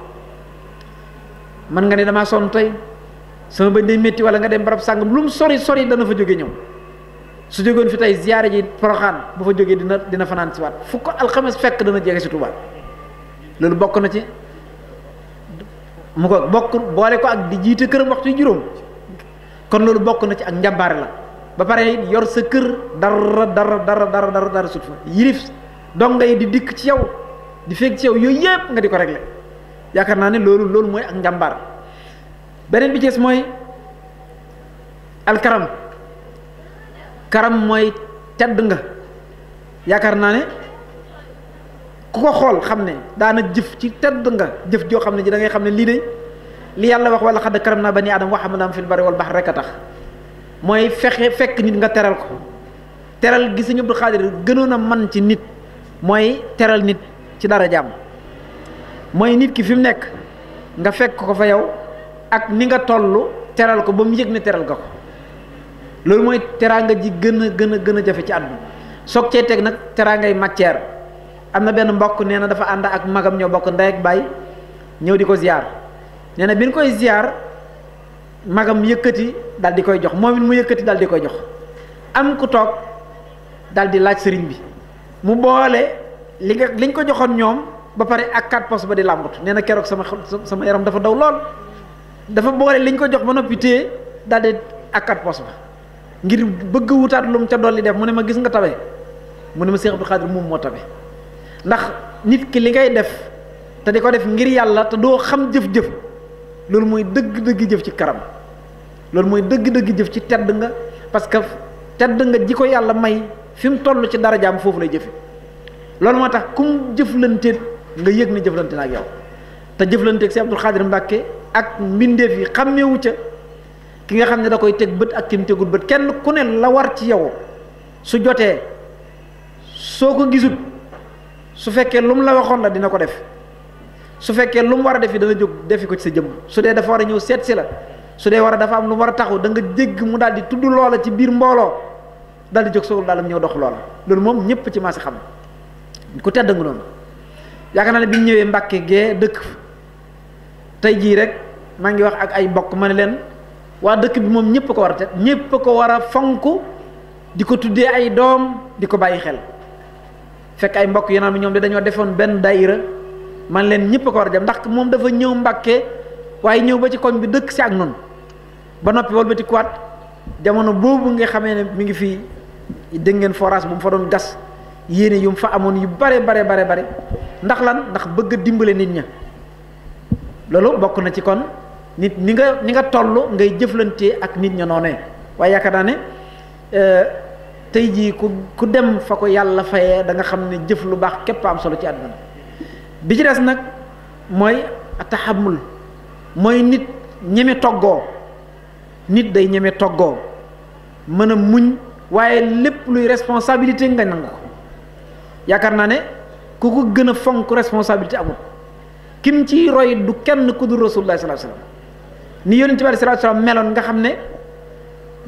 man nga ne damaa sonn tey sama bëñ day métti wala nga dem barab sàngam lu mu sori sori dana fa jóge ñëw su jógoon fi tey ziyaare ji Poroxaan bu fa jógee dina fanaan si waat fu ko alxames fekk dana jege si Tuubaa loolu bokk na ci mu ko bokk boole ko ak di jiite këram waxtu yu juróom kon loolu bokk na ci ak njàmbaare la ba pare yor sa kër dara sut fa yilif donga yi di dikk ci yow di fekk ci yow yooyu yëpp nga di ko régler yaakaar naa ne loolu mooy ak njàmbaar beneen bi ci mooy alkaram karam mooy tedd nga yaakaar naa ne ku ko xool xam ne daana jëf ci tedd nga jëf joo xam ne ji da ngay xam ne lii de li yàlla wax wala xadd karam naa bani aadama wa hamalnaahum fil barri wal bahri rek a tax mooy fekk nit nga teral ko teral gi Sëñ Abdou Khadre gënoon a man ci nit mooy teral nit ci dara jàmm mooy nit ki fi mu nekk nga fekk ko fa yow ak ni nga toll teral ko ba mu yëg ne teral nga ko loolu mooy teraanga ji gën a jafe ci àdduna soog cee teg nag teraangay matière am na benn mbokk nee na dafa ànd ak magam ñoo bokk ndey ak baay ñëw di ko ziar nee na bi ñu koy ziar magam yëkkati dal di koy jox moom it mu yëkkati dal di koy jox am ku toog dal di laaj sëriñ bi mu boole liñ ko joxoon ñoom ba pare ak 4 poches ba di làmbatu nee na keroog sama yaram dafa daw lool dafa boole liñ ko jox ba noppi téye dal di ak 4 poches ba ngir bëgg wutaat lu mu ca dolli def mu ne ma gis nga tabe mu ne ma Cheikh Abdou Khadre moom moo tabe ndax nit ki li ngay def te di ko def ngir yàlla te doo xam jëf-jëf loolu mooy dëgg-dëgg jëf ci karam loolu mooy dëgg-dëgg jëf ci tedd nga parce que tedd nga ji ko yàlla may fi mu toll ci darajaam foofu lay jëfe loolu moo tax kum jëflante nga yëg ne jëflante na ak yow te jëflante ak Cheikh Abdou Khadre Mbàkke ak mbindeef yi xàmmeewu ca ki nga xam ne da koy teg bët ak ki mu tegul bët kenn ku ne la war ci yow su jotee soo ko gisut su fekkee lu mu la waxoon la dina ko def su fekkee lu mu war a defi dana jóg defi ko ci sa jëmm su dee dafa war a ñëw seet si la su dee war a dafa am lu mu war a taxaw da nga jégg mu daal di tudd loola ci biir mbooloo daal di jóg soogul daal ñëw dox loola loolu moom ñëpp ci maasi xam ku tedd nga noonu yaakaar naa ne bi ñu ñëwee Mbàkke gee dëkk tey jii rek maa ngi wax ak ay bokk ma ne leen waa dëkk bi moom ñëpp ko war a tedd ñëpp ko war a fonk di ko tuddee ay doom di ko bàyyi xel fekk ay mbokk yi naan ñoom de dañoo defoon benn daayira man leen ñëpp ko war a jëm ndax moom dafa ñëw Mbàkke waaye ñëw ba ci koñ bi dëkk si ak noonu ba noppi wal ba ci kuwaat jamono boobu nga xamee ne mi ngi fii dégg ngeen forage bu mu fa doon gas yéene yu mu fa amoon yu bare ndax lan ndax bëgg a dimbale nit ña loolu bokk na ci kon nit ni nga toll ngay jëflante ak nit ña noonee waaye yaakaar naa ne tey jii ku dem fa ko yàlla fayee da nga xam ne jëf lu baax képp am solo ci àdduna bi ci des nag mooy taxamul mooy nit ñeme toggoo nit day ñeme toggoo mën a muñ waaye lépp luy responsabilité nga nangu ko yaakaar naa ne ku ko gën a fonk responsabilité amul kim ci roy du kenn ku dul rasulullah sallallahu alayhi wasallam ni yonent bi sallallahu alayhi wasallam meloon nga xam ne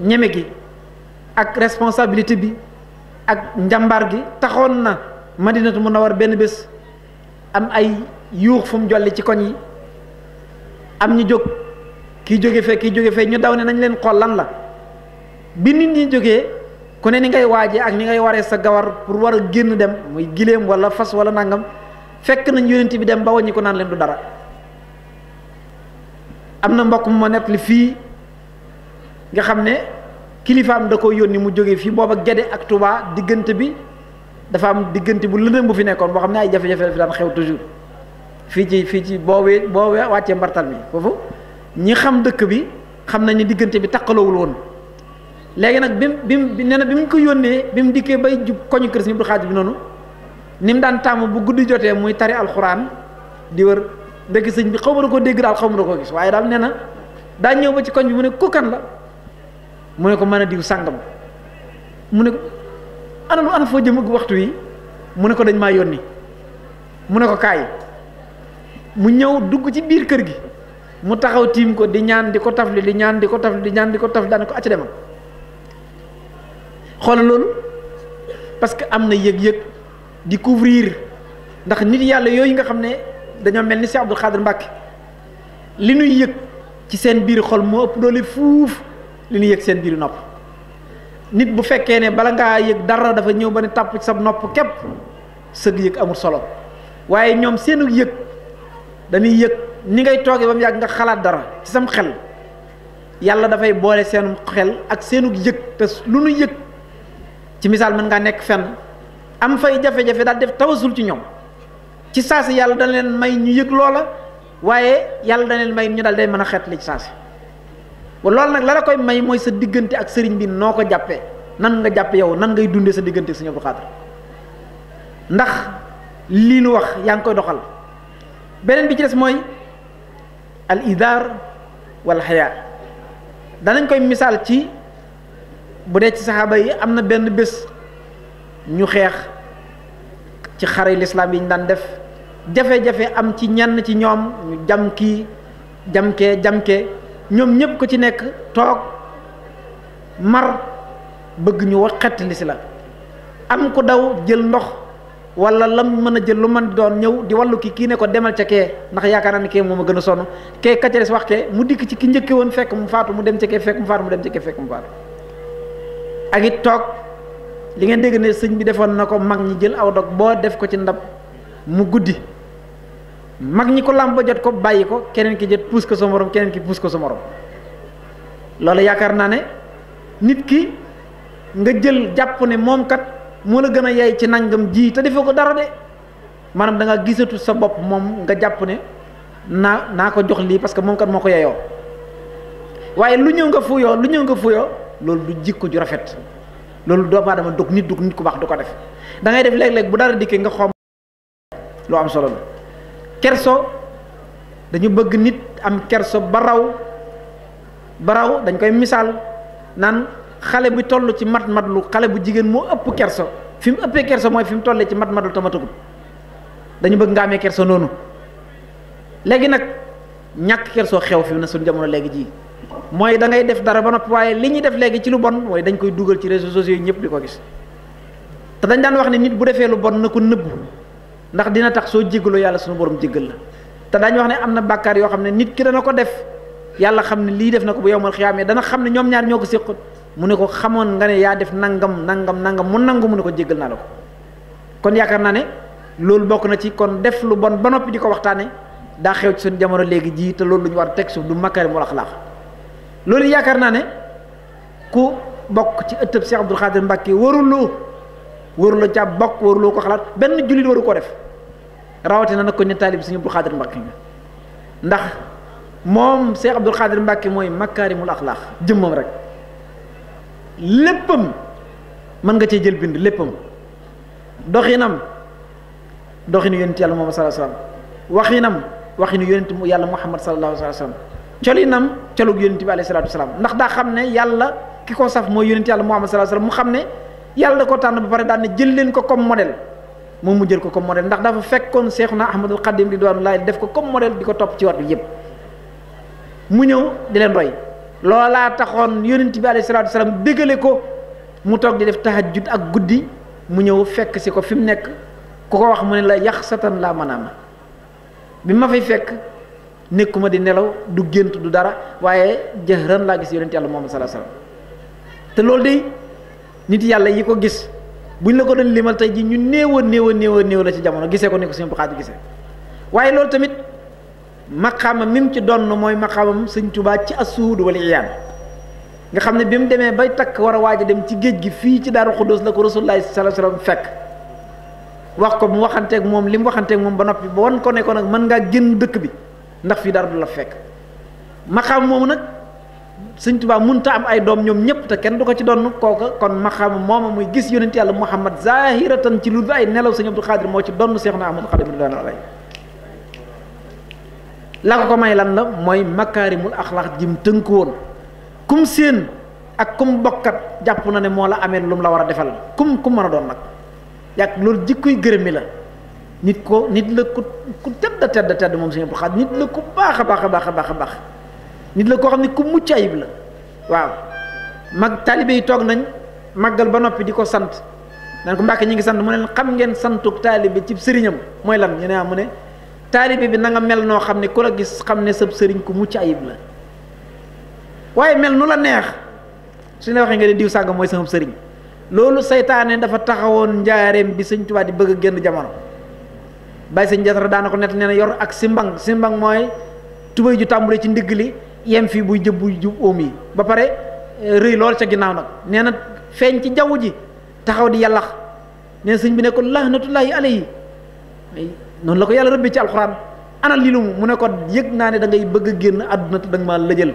ñeme gi ak responsabilité bi ak njàmbaar gi taxoon na Madinatu Munawwara benn bés am ay yuux fu mu jolli ci koñ yi, am ñu jóg, kii jóge fee ñu daw ne nañ leen xool lan la. bi nit ñi jógee ku ne ni ngay waajee ak ni ngay waree sa gawar pour war a génn dem muy giléem wala fas wala nangam, fekk nañ yonent bi dem ba wàññi ko naan leen du dara. am na mbokk mu ma nettali fii nga xam ne kilifaam da ko yónni mu jógee fii booba Gede ak Touba diggante bi dafa am diggante bu lëndëm bu fi nekkoon boo xam ne ay jafe-jafe fi daan xew toujours fii ci boo wàccee mbartal mi foofu ñi xam dëkk bi xam nañ ne diggante bi taqaloowul woon. léegi nag bi mu ko yónnee bi mu dikkee bay jub koñu kër Sëñ Abdou Khadre bi noonu ni mu daan tàmm bu guddi jotee muy tari alxuraan di wër dëkk sëñ bi xaw ma da koo dégg daal xaw ma da koo gis waaye daal nee na daa ñëw ba ci koñ bi mu ne ko kan la mu ne ko mën a diw sàngam mu ne ko ana foo jëm ak waxtu wi mu ne ko dañ maa yónni mu ne ko kaay mu ñëw dugg ci biir kër gi mu taxaw tiim ko di ñaan di ko tafli di ñaan di ko tafli di ñaan di ko tafli daane ko acca demal. xoolal loolu parce que am na yëg-yëg di couvrir ndax nit yàlla yooyu nga xam ne dañoo mel ni Cheikh Abdou Khadre Mbacké li ñuy yëg ci seen biir xol moo ëpp doole fuuf li ñuy yëg seen biir nopp. nit bu fekkee ne bala ngaa yëg dara dafa ñëw ba ne tàpp ci sa nopp képp sëg yëg amul solo waaye ñoom seenu yëg dañuy yëg ni ngay toogee ba mu yàgg nga xalaat dara ci sam xel yàlla dafay boole seenu xel ak seenu yëg te lu nu yëg. ci misaal mën ngaa nekk fenn am fay jafe-jafe daal def tawasul ci ñoom ci saasi yàlla dana leen may ñu yëg loola waaye yàlla dana leen may ñu daal day mën a xeetli ci saasi loolu nag la koy may mooy sa diggante ak sëriñ bi noo ko jàppee nan nga jàppe yow nan ngay dundee sa diggante ak Sëriñ Abdou Khadre ndax lii nu wax yaa ngi koy doxal. beneen bi ci des mooy al idaar wal xayaa danañ koy misaal ci bu dee ci saxaaba yi am na benn bés ñu xeex ci xare lislaam yi ñu daan def jafe-jafe am ci ñenn ci ñoom ñu jam kii jamkee ñoom ñëpp ko ci nekk toog mar bëgg ñu wax xettali si la am ko daw jël ndox wala lam mën a jël lu man doon ñëw di wàllu kii ne ko demal ca kee ndax yaakaar naa ne kee moom a gën a sonn kee ka ca des wax kee mu dikk ci ki njëkke woon fekk mu faatu mu dem ca kee fekk mu faatu mu dem ca kee fekk mu faatu ak it toog li ngeen dégg ne sëñ bi defoon na ko mag ñi jël aw dog boo def ko ci ndab mu guddi mag ñi ko làmb ba jot ko bàyyi ko keneen ki jot puus ko sa morom keneen ki puus ko sa morom loolu yaakaar naa ne nit ki nga jël jàpp ne moom kat moo la gën a yey ci nangam ji te defee ko dara de maanaam da nga gisatu sa bopp moom nga jàpp ne naa ko jox lii parce que moom kat moo ko yeyoo waaye lu ñëw nga fuyoo loolu du jikko ju rafet loolu doomu aadama dug nit ku baax du ko def da ngay def léeg-léeg bu dara dikkee nga xom loo am solo la kerso dañu bëgg nit am kerso ba raw dañ koy misaal naan xale bi toll ci mat-matlu xale bu jigéen moo ëpp kerso fi mu ëppee kerso mooy fi mu tollee ci mat-matlu tamatagul dañu bëgg nga amee kerso noonu léegi nag ñàkk kerso xew fi mu ne suñu jamono léegi ji mooy da ngay def dara ba noppi waaye li ñuy def léegi ci lu bon mooy dañ koy dugal ci réseaux sociaux yi ñëpp di ko gis te dañ daan wax ne nit bu defee lu bon na ko nëbbu ndax dina tax soo jéggaloo yàlla suñu borom jéggal la te dañ wax ne am na bàkkaar yoo xam ne nit ki dana ko def yàlla xam ne lii def na ko bu yowmal xiyaamee dana xam ne ñoom ñaar ñoo ko séqoon mu ne ko xamoon nga ne yaa def nangam mu nangu mu ne ko jéggal naa la ko kon yaakaar naa ne loolu bokk na ci kon def lu bon ba noppi di ko waxtaane daa xew ci suñu jamono léegi ji te loolu lu ñu war a teg suuf du makaarimul axlaaq loolu yaakaar naa ne ku bokk ci ëttëb Cheikh Abdou Khadre Mbacké waruloo ca bokk waruloo ko xalaat benn jullit waru ko def rawatina nag ko ne taalib Sëriñ Abdou Khadre Mbacké nga ndax moom Cheikh Abdou Khadre Mbacké mooy makaarimul axlaaq jëmmam rek léppam mën nga cee jël bind léppam doxinam doxinu yonent yàlla Muhammad sallallahu alayhi wasallam waxinu yonent yàlla Muhammad sallallahu alayhi wasallam colinam colug yonent bi alayhi salaatu wasalaam ndax daa xam ne yàlla ki ko saf mooy yonent yàlla Muhammad sallallahu alayhi wasallam mu xam ne yàlla da ko tànn ba pare daan ne jël leen ko comme modèle moom mu jël ko comme modèle ndax dafa fekkoon Seexuna Ahmadul Xadim ridwanullahi def ko comme modèle di ko topp ci wàllu yëpp mu ñëw di leen roy loolaa taxoon yonent bi alayhi salaatu wasalaam dégale ko mu toog di def tahajjud ak guddi mu ñëw fekk si ko fi mu nekk ku ko wax mu ne la yaxsatan laa manaama bi ma fay fekk nekkuma di nelaw du gént du dara waaye jëhran laa gis yonent yàlla Muhammad sallallahu alayhi wasallam te loolu de nit yàlla yi ko gis buñ la ko doon limal tey ji ñu néew a néew la ci jamono gisee ko ni ko Sëñ Abdou Khadre gisee waaye loolu tamit maqaama mi mu ci doon mooy maqaamam Sëñ Tuubaa ci as-suhud wal iyaan nga xam ne bi mu demee bay takk war a waaj a dem ci géej gi fii ci Daaru Xuddoos la ko Rasulullah sallallahu alayhi wasallam fekk wax ko mu waxanteeg moom li mu waxanteeg moom ba noppi ba wan ko ne ko nag mën ngaa génn dëkk bi ndax fii dara du la fekk maqaam moomu nag Sëñ Tuubaa munta am ay doom ñoom ñëpp te kenn du ko ci doon kooka kon maqaam mooma muy gis yonent yàlla Muhammad zahiratan ci lu ay nelaw Sëñ Abdou Khadre moo ci doon Seexuna Ahmadu Xadim radiyallaahu anhu la ko may lan la mooy makaarimul axlaaq jim tënk woon kum séen ak kum bokkat jàpp na ne moo la amee lu mu la war a defal kum mën a doon nag yàgg loolu jikkoy gërëmi la nit la ku tedd moom Sëñ Abdou Khadre nit la ku baax a baax nit la koo xam ne ku mucc ayib la waaw mag taalibe yi toog nañ màggal ba noppi di ko sant daan ko Mbàkke ñi ngi sant mu ne xam ngeen santuk taalibe ci sëriñam mooy lan ñu ne mu ne taalibe bi na nga mel noo xam ne ku la gis xam ne sab sëriñ ku mucc ayib la waaye mel nu la neex su ne waxee nga ne diw sàngam mooy sama sëriñ loolu saytaane dafa taxawoon njaareem bi Sëñ Tuubaa di bëgg a génn jamono bàyyi Sëñ Jatara daana ko nett nee na yor ak simbang mooy tubéy ju tàmbule ci ndigg li yem fii buy jub oom yi ba pare rëy lool ca ginnaaw nag nee na feeñ ci jaww ji taxaw di yàllax nee na sëñ bi ne ko lahnatullahi alayhi noonu la ko yàlla rëbbee ci alxuraan ana lii lu mu ne ko yëg naa ne da ngay bëgg a génn àdduna te da nga maa lëjal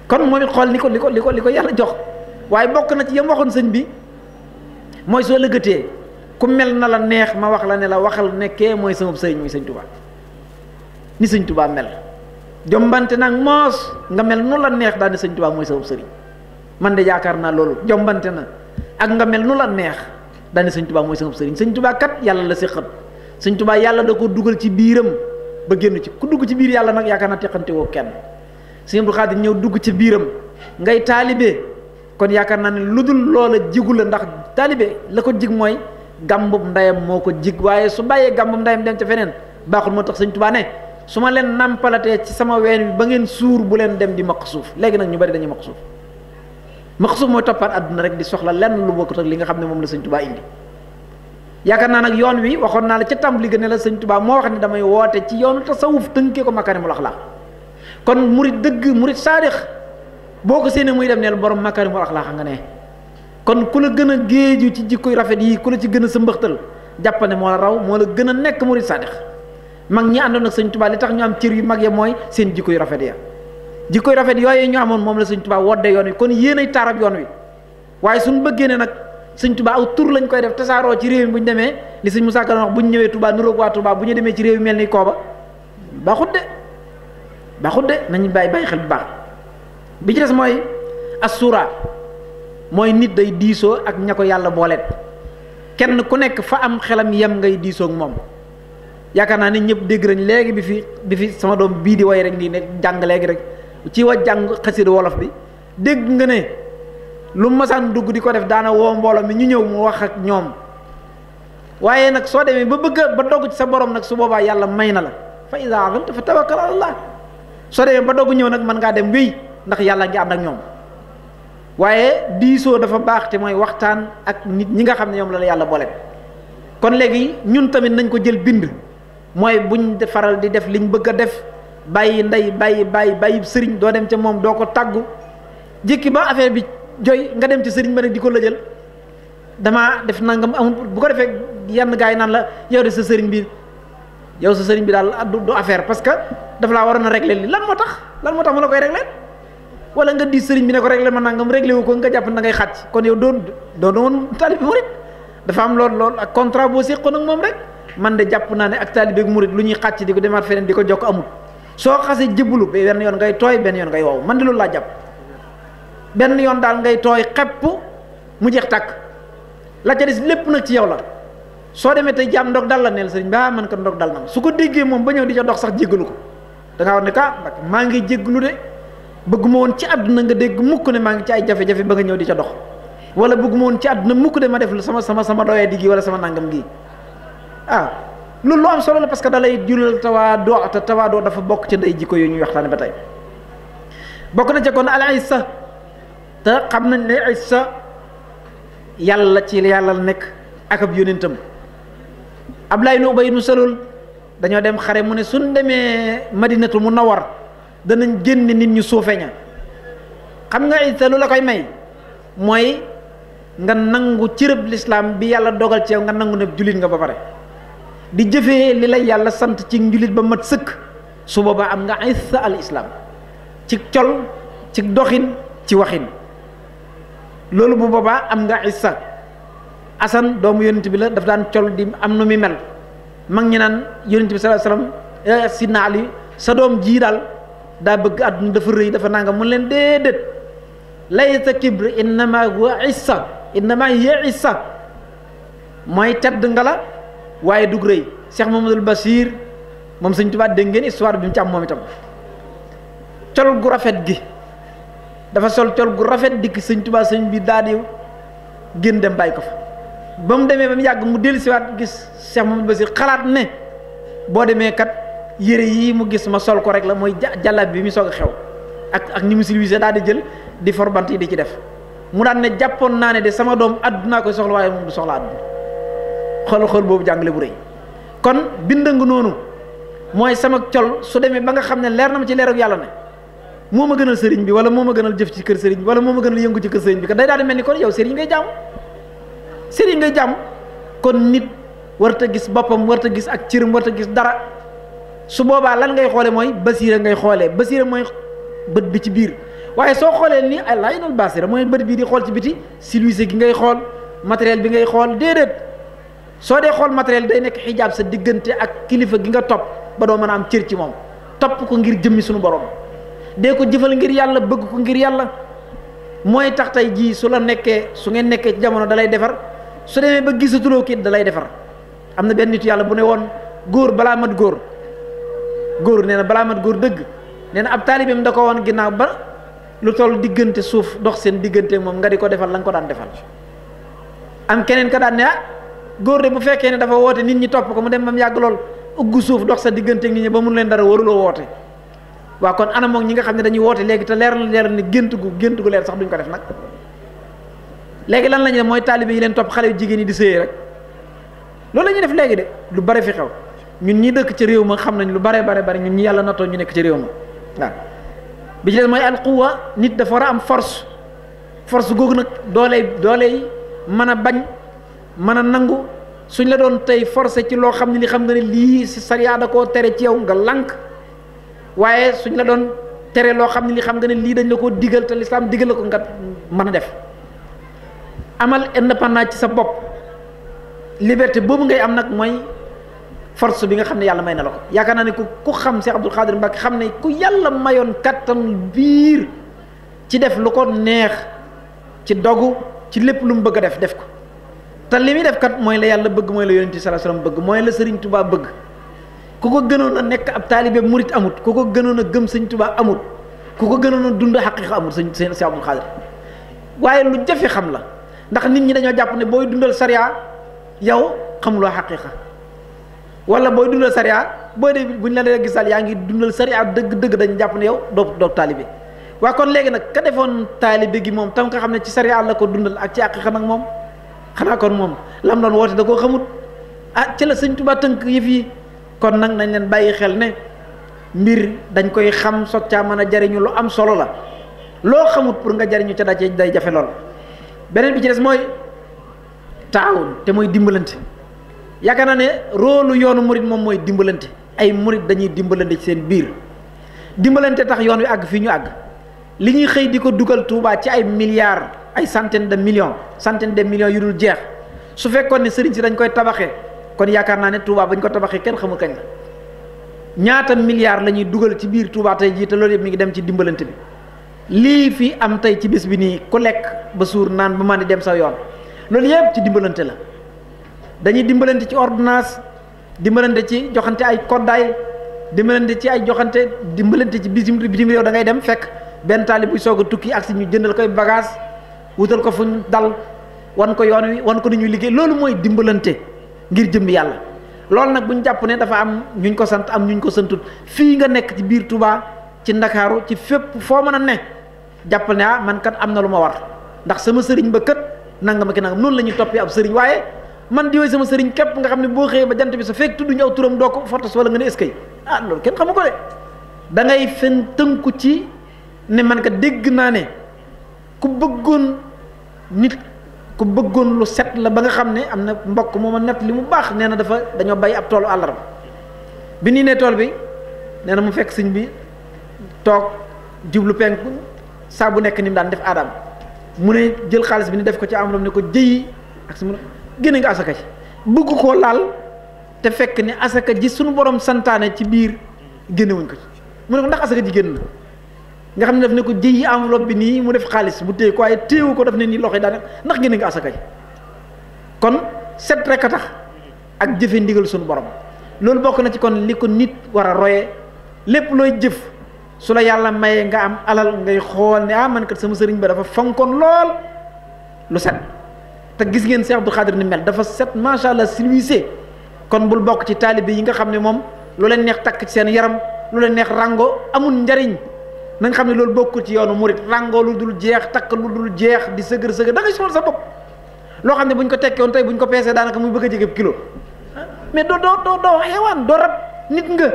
kon moom it xool li ko yàlla jox waaye bokk na ci yam waxoon sëñ bi mooy soo lëggatee ku mel na la neex ma wax la ne la waxal nekkee mooy sama sëriñ muy Sëñ Tuubaa ni Sëñ Tuubaa mel jombante nag moos nga mel nu la neex daal ni Sëñ Tuubaa mooy sama sëriñ man de yaakaar naa loolu jombante na ak nga mel nu la neex daal ni Sëñ Tuubaa mooy sama sëriñ Sëñ Tuubaa kat yàlla la séqat Sëñ Tuubaa yàlla da ko dugal ci biiram ba génn ci ku dugg ci biir yàlla nag yaakaar naa teqante woo kenn Sëñ Abdou Khadre ñëw dugg ci biiram ngay taalibe kon yaakaar naa ne lu dul loola jigu la ndax taalibe la ko jig mooy gàmbub ndeyam moo ko jig waaye su bàyyee gàmbub ndeyam dem ca feneen baaxul moo tax Sëñ Tuubaa ne su ma leen nampalatee ci sama ween wi ba ngeen suur bu leen dem di maq suuf léegi nag ñu bari dañuy maq suuf mooy toppaat àdduna rek di soxla lenn lu bokkut ak li nga xam ne moom la Sëñ Tuubaa indi yaakaar naa nag yoon wi waxoon naa la ca tàmbali ga ne la Sëñ Tuubaa moo wax ne damay woote ci yoonu tasawuf tënkee ko makaarimul axlaaq kon murit dëgg murit saadix boo ko séenee muy dem neel borom makaarimul axlaaq nga ne kon ku la gën a géeju ci jikkoy rafet yi ku la ci gën a sa mbëxtal jàppane moo la raw moo la gën a nekk murit saadix mag ñi àndoon ak Sëñ Tuubaa li tax ñu am cër yu mag ya mooy seen jikkoy rafet ya jikkoy rafet yooyu ñu amoon moom la Sëñ Tuubaa wodde yoon wi kon yéenay taarab yoon wi waaye suñu bëggee ne nag Sëñ Tuubaa aw tur lañ koy def tasaaroo ci réew mi bu ñu demee li Sëñ Musaa Ka wax bu ñu ñëwee Tuubaa niroog waa Tuubaa bu ñu demee ci réew mi mel ni kooba baaxut de nañu bàyyi xel bu baax bi ci des mooy as-suura mooy nit day diisoo ak ña ko yàlla booleet kenn ku nekk fa am xelam yem ngay diisoo ak moom yaakaar naa ne ñëpp dégg nañ léegi bi fi sama doom bii di way rek nii ne jàng léegi rek ci wa jàng xasida wolof bi dégg nga ne lu masaan dugg di ko def daana woo mbooloo mi ñu ñëw mu wax ak ñoom waaye nag soo demee ba bëgg ba dogg ci sa borom nag su boobaa yàlla may na la fa iza azamta fa tawakkal ala Allah soo demee ba dogg ñëw nag mën ngaa dem wéy ndax yàlla ngi ànd ak ñoom waaye diisoo dafa baax te mooy waxtaan ak nit ñi nga xam ne ñoom la yàlla boole kon léegi ñun tamit nañ ko jël bind mooy buñ faral di def liñ bëgg a def bàyyi ndey bàyyi sëriñ doo dem ca moom doo ko tàggu jékki ba affaire bi joy nga dem ci sëriñ ba nag di ko lëjal damaa def nangam amul bu ko defee yenn gars yi naan la yow de sa sëriñ bi daal du affaire parce que dafa laa waroon a régler li lan moo tax ma la koy régler wala nga di sëriñ bi ne ko régler ma nangam régler wu ko nga jàpp na ngay xàcc kon yow doon woon taalibe murit dafa am loolu ak contrat boo séqoon ak moom rek man de jàpp naa ne ak taalibe murit lu ñuy xàcc di ko demaat feneen di ko jokk amul soo xasee jébbalu ba benn yoon ngay tooy benn yoon ngay wow man de loolu laa jàpp benn yoon daal ngay tooy xepp mu jeex tàkk la ca des lépp nag ci yow la soo demee tey jaam ndog dal la neel sëriñ ba man ko ndog dal na ma su ko déggee moom ba ñëw di ca dox sax jéggalu ko da ngaa war ne maa ngi jéggalu de bëgguma woon ci àdduna nga dégg mukk ne maa ngi ci ay jafe-jafe ba nga ñëw di ca dox wala bëgguma woon ci àdduna mukk de ma def lu sama doyee di gi wala sama nangam gi loolu lu am solo la parce que da lay jural tawaadoo te tawaadoo dafa bokk ci ndey jikko yooyu ñuy waxtaane ba tey bokk na ca kon al izza te xam nañ ne izza yàlla ci yàlla la nekk ak ab yónentam Abdullah ibn Ubay ibn Salul dañoo dem xare mu ne suñ demee Madinatul Munawwar danañ génne nit ñu suufe ña xam nga izza lu la koy may mooy nga nangu cërëb lislaam bi yàlla dogal ci yow nga nangu ne jullit nga ba pare di jëfee li lay yàlla sant ci njulit ba mat sëkk su boobaa am nga izza al islam ci col ci doxin ci waxin loolu bu boobaa am nga izza Asan doomu yonent bi la daf daan col di am nu muy mel mag ñi naan yonent bi sallallahu alayhi wasallam sidna Ali sa doom jii daal daa bëgg àdduna dafa rëy dafa nanga mun leen déedéet laysa kibr innama huwa izza innama hiya izza mooy tedd nga la waaye dug rëy Cheikh Mamadou Bachir moom Sëñ Tuubaa dégg ngeen histoire bi mu ci am moom itam col gu rafet gi dafa sol col gu rafet dikk Sëñ Tuubaa sëñ bi daal di génn dem bàyyi ko fa ba mu demee ba mu yàgg mu dellusiwaat gis Cheikh Mamadou Bachir xalaat ne boo demee kat yére yii mu gis ma sol ko rek la mooy jàllab bi mi soog a xew ak ni mu silvisé daal di jël di forbant yi di ci def mu daan ne jàppoon naa ne de sama doom àddunaa koy soxla waaye moom du soxla àdduna xool boobu jàngale bu rëy kon bind nga noonu mooy sama col su demee ba nga xam ne leer na ma ci leer ak yàlla ne moo ma gënal sëriñ bi wala moo ma gënal jëf ci kër sëriñ bi wala moo ma gënal yëngu ci kër sëriñ bi kat day daal di mel ni kon yow sëriñ ngay jàmm kon nit warta gis boppam warta gis ak cëram warta gis dara su boobaa lan ngay xoole mooy basiira ngay xoolee basiira mooy bët bi ci biir waaye soo xoolee ni al aynul basira mooy bët bii di xool ci biti silwise gi ngay xool matériel bi ngay xool déedéet soo dee xool matériel day nekk xijaab sa diggante ak kilifa gi nga topp ba doo mën a am cër ci moom topp ko ngir jëmmi suñu borom dee ko jëfal ngir yàlla bëgg ko ngir yàlla mooy tax tey jii su ngeen nekkee ci jamono dalay defar su demee ba gisatuloo kii dalay defar am na benn nitu yàlla bu ne woon góor balaa mat góor nee na balaa mat góor dëgg nee na ab taalibeem da ko woon ginnaaw ba lu toll diggante suuf dox seen diggante moom nga di ko defal la nga ko daan defal am keneen ka daan ne góor de bu fekkee ne dafa woote nit ñi topp ko mu dem ba mu yàgg lool ugg suuf dox sa diggante nit ñi ba mun leen dara waruloo woote waaw kon ana moom ñi nga xam ne dañuy woote léegi te leer ne gént gu leer sax duñ ko def nag léegi lan la ñuy def mooy taalibe yi leen topp xale yu jigéen yi di sëyee rek loolu la ñuy def léegi de lu bare fi xew ñun ñi dëkk ci réew ma xam nañ lu bare ñun ñi yàlla nattoo ñu nekk ci réew ma waaw bi ci des mooy al quwa nit dafa war a am force googu nag dooley mën a bañ mën a nangu suñ la doon tey forcé ci loo xam ne li xam nga ne lii si sariya da koo tere ci yow nga lànk waaye suñ la doon tere loo xam ne li xam nga ne lii dañ la koo digal te lislaam digal la ko nga mën a def amal indépendance ci sa bopp liberté boobu ngay am nag mooy force bi nga xam ne yàlla may na la ko yaakaar naa ne ku xam Cheikh Abdoul Khadir Mbacké xam ne ku yàlla mayoon kattan biir ci def lu ko neex ci dogu ci lépp lu mu bëgg a def ko te li muy def kat mooy la yàlla bëgg mooy la yonent bi sallallahu alayhi wasallam bëgg mooy la Sëriñ Tuubaa bëgg ku ko gënoon a nekk ab taalibe murit amut ku ko gënoon a gëm Sëriñ Tuubaa amut ku ko gënoon a dund xaqiiqa amut sëñ Cheikh Abdoul Khadir waaye lu jafe xam la ndax nit ñi dañoo jàpp ne booy dundal sariya yow xamuloo xaqiiqa wala booy dundal sariya booy de buñ la dee gisal yaa ngi dundal sariya dëgg dañu jàpp ne yow doo taalibe waaye kon léegi nag ka defoon taalibe gi moom tam nga xam ne ci sariya la ko dundal ak ci xaqiiqa nag moom xanaa kon moom lam doon woote da koo xamut ci la Sëñ Tuubaa tënk yëf yi kon nag nañ leen bàyyi xel ne mbir dañ koy xam soog caa mën a jariñu lu am solo la loo xamut pour nga jariñu ca dace day jafe lool beneen bi ci des mooy taawun te mooy dimbalante yaakaar naa ne rôle yoonu murit moom mooy dimbalante ay murit dañuy dimbalante ci seen biir dimbalante tax yoon wi àgg fii ñu àgg li ñuy xëy di ko dugal Tuubaa ci ay milliards ay centaines de millions yu dul jeex su fekkoon ne sëriñ si dañ koy tabaxee kon yaakaar naa ne Touba bañ ko tabaxee kenn xamul kañ la ñaata milliards la ñuy dugal ci biir Touba tey jii te loolu yëpp mi ngi dem ci dimbalante bi lii fi am tey ci bés bi nii ku lekk ba suur naan ba man di dem sa yoon loolu yëpp ci dimbalante la dañuy dimbalante ci ordonnance dimbalante ci joxante ay koddaay dimbalante ci ay joxante dimbalante ci bitim réew da ngay dem fekk benn taali buy soog a tukki ak si ñu jëndal koy bagage wutal ko fuñ dal wan ko yoon wi wan ko ni ñuy liggéey loolu mooy dimbalante ngir jëm yàlla. loolu nag bu ñu jàpp ne dafa am ñuñ ko sant am ñuñ ko santut fii nga nekk ci biir Touba ci Ndakaaru ci fépp foo mën a ne jàppal ne man kat am na lu ma war ndax sama sëriñ ba kat nangam ak nangam noonu la ñuy toppee ab sëriñ waaye man di woy sama sëriñ képp nga xam ne boo xëyee ba jant bi sa fekk tudduñu aw turam doo ko fortas wala nga ne eskay loolu kenn xamu ko de da ngay fen tënku ci ne man kat dégg naa ne ku bëggoon nit ku bëggoon lu set la ba nga xam ne am na mbokk mooma nett li mu baax nee na dañoo bay ab toolu àllarba bi nii ne tool bi nee na mu fekk sëñ bi toog jublu penku saa bu nekk ni mu daan def aadam mu ne jël xaalis bi ni def ko ci enveloppe ne ko jëyi ak su mu génne nga asaka ci bëgg koo laal te fekk ne asaka ji suñu borom santaane ci biir génnewuñ ko ci mu ne ko ndax asaka ji génn na nga xam ne daf ne ko jëyi enveloppe bi nii mu def xaalis mu téye ko waaye téewu ko daf ne nii loxo yi daane ndax génne nga asaka ji kon set rek a tax ak jëfe ndigal suñu borom loolu bokk na ci kon li ko nit war a roye lépp looy jëf su la yàlla mayee nga am alal ngay xool ne man kat sama sëriñ ba dafa fonkoon lool lu set te gis ngeen Cheikh Abdou Khadir ni mel dafa set macha allah silwisé kon bul bokk ci taalibe yi nga xam ne moom lu leen neex takk ci seen yaram lu leen neex rango amul njariñ na nga xam ne loolu bokkul ci yoonu murit rango lu dul jeex takk lu dul jeex di sëgër da ngay sonal sa bopp loo xam ne bu ñu ko tekkee woon tey bu ñu ko peesee daanaka muy bëgg a jege kilo mais doo xewaan doo rab nit nga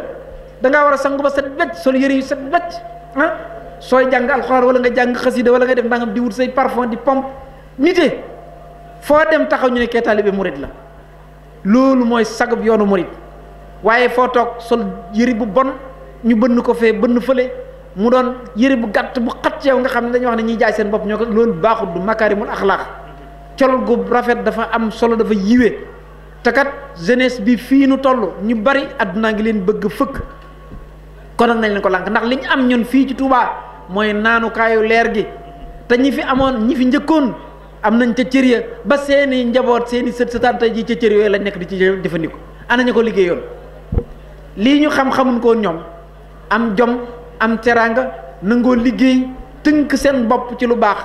da ngaa war a sangu ba set wecc sol yëre yu set wecc sooy jàng alxuraan wala nga jàng xasida wala nga def ndangam di wut say parfum di pompe nite foo dem taxaw ñu ne kee taalibe murit la loolu mooy sagub yoonu murit waaye foo toog sol yëre bu bon ñu bënn ko fee bënn fële mu doon yëre bu gàtt bu xat ci yow nga xam ne dañuy wax ne ñuy jaay seen bopp ñoo ko loolu baaxul du makaarimul axlaaq col gu rafet dafa am solo dafa yiwe te kat jeunesse bi fii nu toll ñu bari àdduna ngi leen bëgg fëkk kon nag nañ leen ko lànk ndax li ñu am ñun fii ci Touba mooy naanukaayu leer gi te ñi fi amoon ñi fi njëkkoon am nañ ca cër ya ba seeni njaboot seeni sët sëtaan tey ji ca cër yooyu lañ nekk di ci jëfandikoo ana ñu ko liggéeyoon lii ñu xamuñ ko ñoom am jom am teraanga nangoo liggéey tënk seen bopp ci lu baax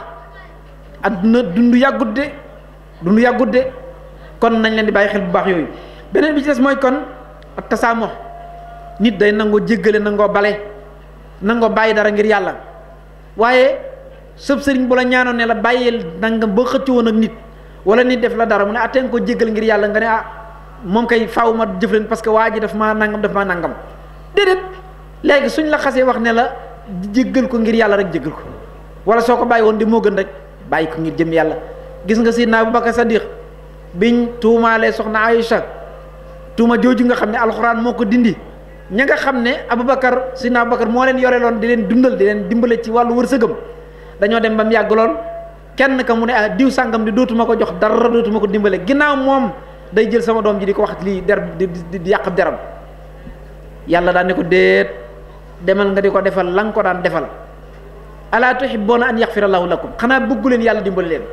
adduna dund yàggut de kon nañ leen di bàyyi xel bu baax yooyu beneen bi ci des mooy kon ak tasaamox nit day nangoo jéggale nangoo bale nangoo bàyyi dara ngir yàlla waaye sëb sëriñ bu la ñaanoon ne la bàyyil nangam boo xëccoon ak nit wala nit def la dara mu ne ateen ko jéggal ngir yàlla nga ne moom kay faaw ma jëf leen parce que waa ji daf maa nangam déedéet léegi suñ la xasee wax ne la jéggal ko ngir yàlla rek jéggal ko wala soo ko bàyyi woon di moo gën rek bàyyi ko ngir jëm yàlla gis nga Seydina Abubakar Sadiq biñ tuumaalee soxna Aïcha tuuma jooju nga xam ne alxuraan moo ko dindi ña nga xam ne Seydina Abubakar moo leen yore loon di leen dundal di leen dimbale ci wàllu wërsëgam dañoo dem ba mu yàgg lool kenn ka mu ne diw sàngam di dootuma ko jox dara dootuma ko dimbale ginnaaw moom day jël sama doom ji di ko wax lii di yàq deram yàlla daan ne ko déet demal nga di ko defal la nga ko daan defal alaa tuhibbuuna an yaxfira llaahu lakum xanaa bëggu leen yàlla dimbali leen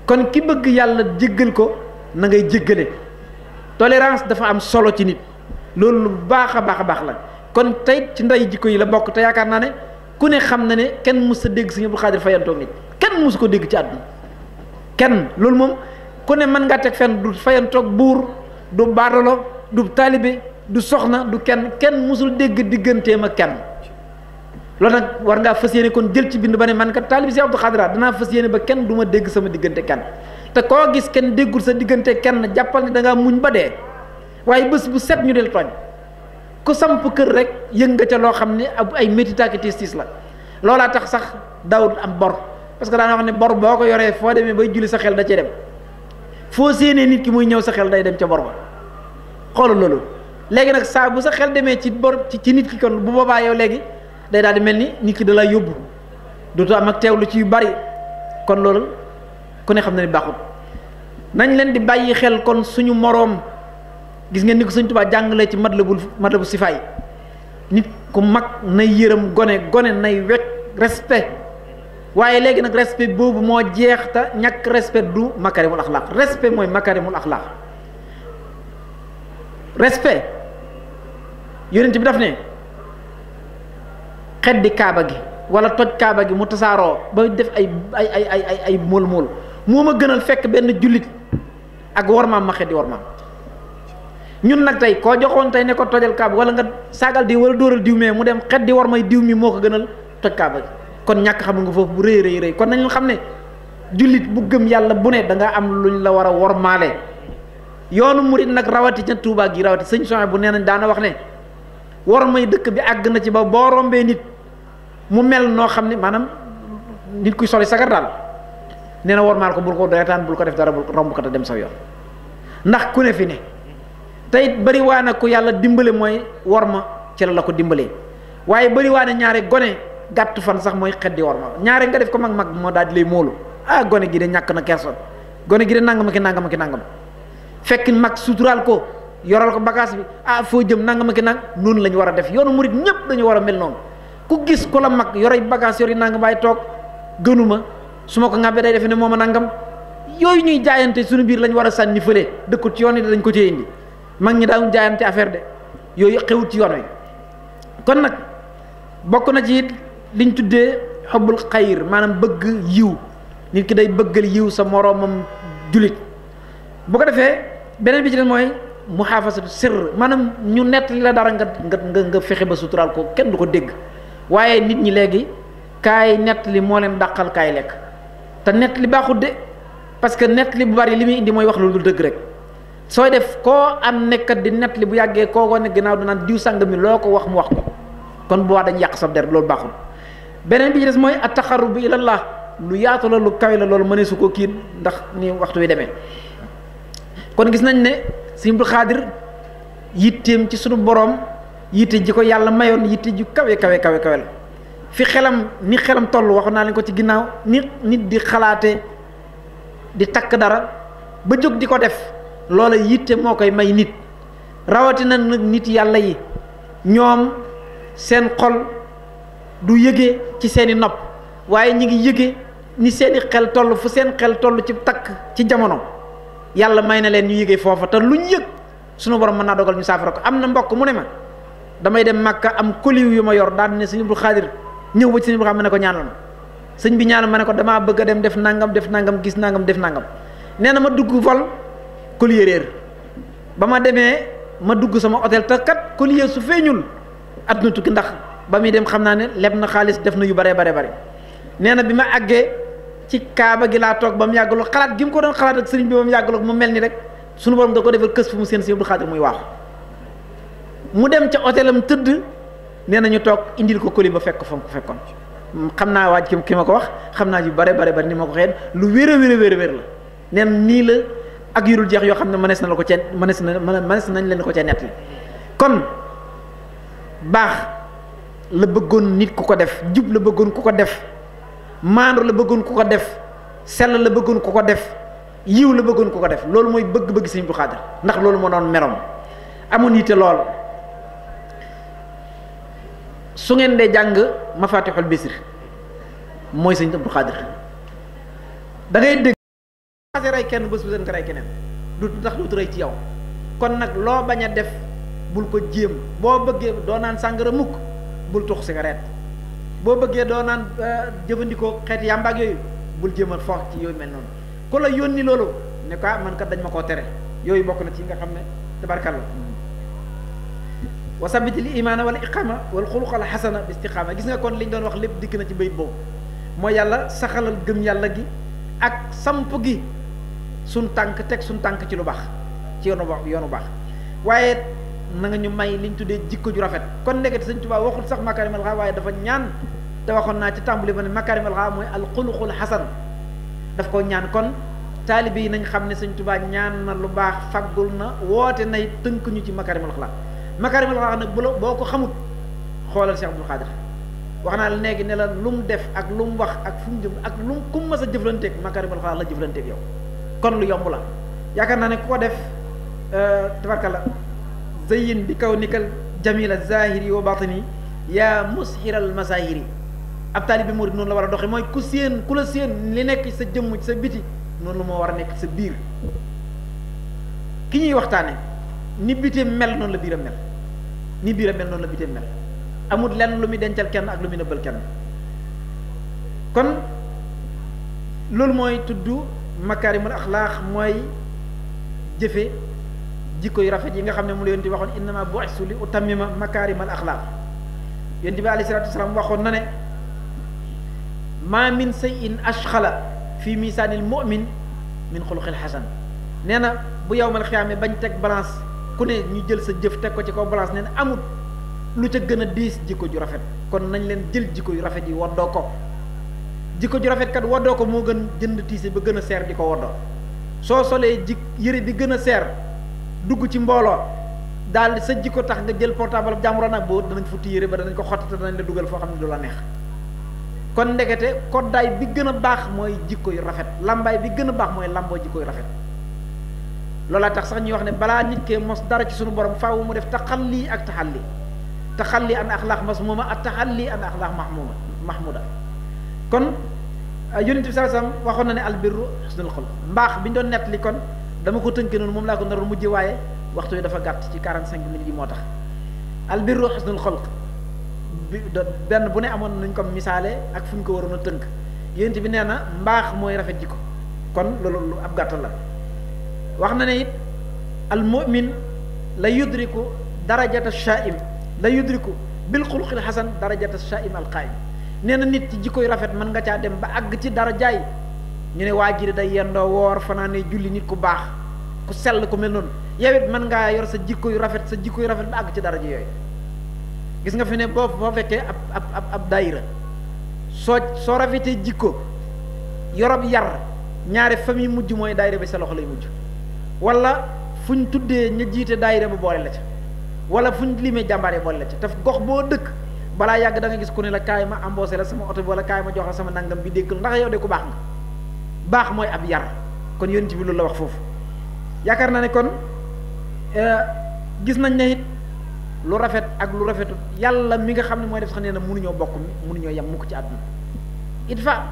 kon ki bëgg yàlla jéggal ko na ngay jéggale tolérance dafa am solo ci nit loolu lu baax a baax la kon tey ci ndey jikko yi la bokk te yaakaar naa ne ku ne xam na ne kenn mus sa dégg Sëriñ Abdou Khadir fayantoog nit kenn mus ko dégg ci àdduna kenn loolu moom ku ne mën ngaa teg fenn du fayantoog buur du baadolo du taalibe du soxna du kenn musul dégg digganteem ak kenn loolu nag war ngaa fas yéene kon jël ci bind ba ne man kat taalibe Sëriñ Abdou Khadir danaa fas yéene ba kenn du ma dégg sama diggante kenn te koo gis kenn déggul sa diggante kenn jàppal ne da ngaa muñ ba dee waaye bés bu set ñu del tooñ ku samp kër rek yëng nga ca loo xam ne ay métitaaki tiis la loolaa tax sax Daawud am bor parce que daana wax ne bor boo ko yoree foo demee bay julli sa xel da cee dem foo séenee nit ki muy ñëw sa xel day dem ca bor ba xoolal loolu léegi nag saa bu sa xel demee ci bor ci nit ki kon bu boobaa yow léegi day daal di mel ni nit ki da lay yóbbu dootu am ak teewlu ci yu bari kon loolu ku ne xam na ni baaxut nañ leen di bàyyi xel kon suñu moroom gis ngeen ni ko Sëñ Tuubaa jàngale ci matlabu sifaay nit ku mag nay yërëm gone nay wekk respect waaye léegi nag respect boobu moo jeex te ñàkk respect du makarimul axlaaq respect mooy makarimul axlaaq respect yonent bi daf ne xeddi kaaba gi wala toj kaaba gi mu tasaaroo ba def ay mool moo ma gënal fekk benn jullit ak wormaam ma xeddi wormaam. ñun nag tey koo joxoon tey ne ko tojal kaaba wala nga saagal diw wala dóoral diw mee mu dem xeddi wormay diw mi moo ko gënal toj kaaba gi kon ñàkk xam nga foofu bu rëy kon nañu xam ne jullit bu gëm yàlla bu ne da nga am luñ la war a wormaale. yoonu murit nag rawati ca Tuubaa gi rawati sëñ Soxna bu nee nañ daana wax ne wormay dëkk bi àgg na ci ba boo rombee nit mu mel noo xam ne maanaam nit kuy soli sagar daal nee na wormaal ko bul ko doyataan bul ko def dara bul romb ko te dem saw yoon ndax ku ne fi ne te it bëri waa na ku yàlla dimbale mooy worma ci la ko dimbalee waaye bëri waa na ñaare gone gàtt fan sax mooy xeddi worma ñaare nga def ko mag moo daal di lay móolu gone gi de ñàkk na kersa gone gi de nangam ki nangam fekk mag suturaal ko yoral ko bagage bi foo jëm nangam ki nang noonu la ñu war a def yoonu murit ñëpp dañu war a mel noonu ku gis ku la mag yoray bagage yori nangam waaye toog gënuma su ma ko ŋàbbee day defe ne mooma nangam yooyu ñuy jaayante suñu biir lañ war a sànni fële dëkkut ci yoon yi dañ ko cee indi mag ñi daawuñ jaayante affaire de yooyu xewut ci yoon wi kon nag bokk na ci liñ tuddee xobbul xayir maanaam bëgg yiw nit ki day bëggal yiw sa moroomam julit bu ko defee beneen bi ci des mooy muhaafasatu sirr maanaam ñu nettali la dara nga fexe ba suturaal ko kenn du ko dégg waaye nit ñi léegi kaay nettali moo leen dàqal kaay lekk te nettali baaxut de parce que nettali bu bari li muy indi mooy wax lu dul dëgg rek sooy def koo am nekkat di nettali bu yàggee kookoo ne ginnaaw danaan diw sàng mi loo ko wax mu wax ko kon bu wax dañ yàq sa der loolu baaxul beneen bi ci des mooy at-taqarrubu ilallah lu yaatu la lu kawe la loolu mënee su ko kiin ndax ni waxtu wi demee kon gis nañ ne Sëñ Abdul Xaadir yitteem ci sunu boroom yitte ji ko yàlla mayoon yitte ju kawe la fi xelam ni xelam toll waxoon naa leen ko ci ginnaaw nit di xalaate di takk dara ba jóg di ko def loola yitte moo koy may nit rawatina nag nit yàlla yi ñoom seen xol du yëge ci seeni nopp waaye ñi ngi yëge ni seeni xel toll fu seen xel toll ci takk ci jamono yàlla may na leen ñu yëgee foofa te lu ñu yëg sunu borom mën naa dogal ñu saafara ko am na mbokk mu ne ma damay dem Màkka am koliw yu ma yor daan ne Sëñ Abdul Xaadir ñëw ba ci Sëñ Abdul Xaadir ma ne ko ñaanal ma sëñ bi ñaanal ma ne ko damaa bëgg a dem def nangam gis nangam def nangam nee na ma dugg vol collier réer ba ma demee ma dugg sama hôtel te kat collier su feeñul àdduna tukki ndax ba muy dem xam naa ne leb na xaalis def na yu bare nee na bi ma àggee ci kaaba gi laa toog ba mu yàggaloo xalaat gi mu ko doon xalaat ak sëriñ bi ba mu yàggaloo mu mel ni rek sunu borom da ko defal kës fu mu seen Sëñ Abdul Xaadir muy waaxu mu dem ca hôtelam tëdd nee na ñu toog indil ko colis ba fekk fa mu ko fekkoon xam naa waaj ki ma ko wax xam naa yu bare ni ma ko xëy lu wér a la nee na nii la ak yurul jeex yoo xam ne mënees nañ leen ko cee nettali kon baax la bëggoon nit ku ko def jub la bëggoon ku ko def maandu la bëggoon ku ko def sell la bëggoon ku ko def yiw la bëggoon ku ko def loolu mooy bëgg-bëgg Sëñ Abdul Xaadir ndax loolu moo doon merom amoon yitte lool su ngeen dee jàng Mafatihul Bichri mooy Sëñ Abdul Xaadir da ngay dégg rey kenn bés bu seen nga rey keneen du tax du rey ci yow kon nag loo bañ a def bul ko jéem boo bëggee doo naan sàngara mukk bul tux cigarette boo bëggee doo naan jëfandikoo xeeti yàmbaag yooyu bul jéemal foox ci yooyu mel noonu ku la yónni loolu ne ko man kat dañ ma koo tere yooyu bokk na ci nga xam ne tabarkalla wa sabiti li imaana wala iqama wala xuluqal xasana bi istiqaama gis nga kon liñ doon wax lépp dikk na ci bayit boobu mooy yàlla saxalal gëm yàlla gi ak samp gi suñ tànk teg suñ tànk ci lu baax ci yoonu baax waaye na nga ñu may liñ tuddee jikko ju rafet kon ndekete Sëñ Tuubaa waxul sax makaarimal axlaaq waaye dafa ñaan te waxoon naa ci tàmbali ba ne makaarimal axlaaq mooy alxuluqul xasan daf ko ñaan kon taalibe yi nañ xam ne Sëñ Tuubaa ñaan na lu baax faggul na woote nay tënk ñu ci makaarimal axlaaq makaarimal axlaaq nag boo ko xamut xoolal Cheikh Abdul Xaadir wax naa la léegi ne la lu mu def ak lu mu wax ak fu mu jëm ak lu ku mu mës a jëflanteeg makaarimal axlaaq la jëflanteeg yow kon lu yomb la yaakaar naa ne ku ko def tabarkalla zayin bi kaw nikal jamila zahiri wa batini yaa mushiral masahiri ab taalibe bi murid noonu la war a doxe mooy ku la séen li nekk ci sa jëmm ci sa biti noonu la moo war a nekk ci sa biir ki ñuy waxtaane ni biteem mel noonu la biiram mel ni biiram mel noonu la biteem mel amul lenn lu muy dencal kenn ak lu muy nëbbal kenn kon loolu mooy tudd makaarimul axlaaq, mooy jëfe jikko yu rafet yi nga xam ne mu la yonent bi waxoon innama bu'istu li utammima makaarimal axlaaq. yonent bi alayhi salaatu wasalaam waxoon na ne ma min shay'in ashxala fi misaanil mu'min min xuluqil xasan. nee na bu yawmal xiyaame bañ teg balance ku ne ñu jël sa jëf teg ko ci kaw balance, nee na amut lu ca gën a diis jikko ju rafet. kon nañ leen jël jikko yu rafet yi woddoo ko. jikko ju rafet kat woddoo ko moo gën jënd tiise ba gën a seer di ko woddoo. soo solee yëre bi gën a seer dugg ci mbooloo daal sa jikko tax nga jël portable jàmbur nag boo danañ futti yëre ba danañ ko xotti te danañ la dugal foo xam ne du la neex. kon ndekete koddaay bi gën a baax mooy jikko yu rafet, lambaay bi gën a baax mooy lamboo jikko yu rafet. loolaa tax sax ñuy wax ne balaa nit kee mos dara ci suñu borom faaw mu def taxalli ak taxalli an axlaaq masmuuma ak taxalli an axlaaq mahmuda. kon yonent bi sallallahu alayhi wasallam waxoon na ne albirru husnul xuluq. mbaax bi ñu doon nettali kon dama ko tënkee noonu, moom laa ko naroon mujjee, waaye waxtu yi dafa gàtt ci 45 minutes yi moo tax. albirru husnul xuluq benn bu ne amoon nañ ko misaale ak fu ñu ko waroon a tënk. yonent bi nee na mbaax mooy rafet jikko. kon loolu lu ab gàttal la. wax na ne it al mu'min la yudriku darajata shaa'im, la yudriku bil xuluqil xasan darajata shaa'im al qaa'im. nee na nit ci jikko yu rafet mën nga caa dem ba àgg ci dara jaay ñu ne waa ji day yendoo woor fanaane julli, nit ku baax ku sell ku mel noonu. yow it mën ngaa yor sa jikko yu rafet ba àgg ci dara ji yooyu. gis nga fi ne boo fekkee ab daayira soo rafetee jikko yorob yar, ñaare fa muy mujj mooy daayira bi sa loxo lay mujj. wala fu ñu tuddee ña jiite daayira ba boole la ca, wala fu ñu limee jàmbaare boole la ca. te gox boo dëkk balaa yàgg da nga gis ku ne la kaay ma embauché la sama oto bi, wala kaay ma jox la sama nangam bi dégg ndax yow de ku baax nga. baax mooy ab yar. kon yonent bi loolu la wax foofu. yaakaar naa ne kon gis nañ ne it lu rafet ak lu rafetut yàlla mi nga xam ne mooy def sax nee na mënuñoo bokk, mënuñoo yem mukk ci àdduna. idfa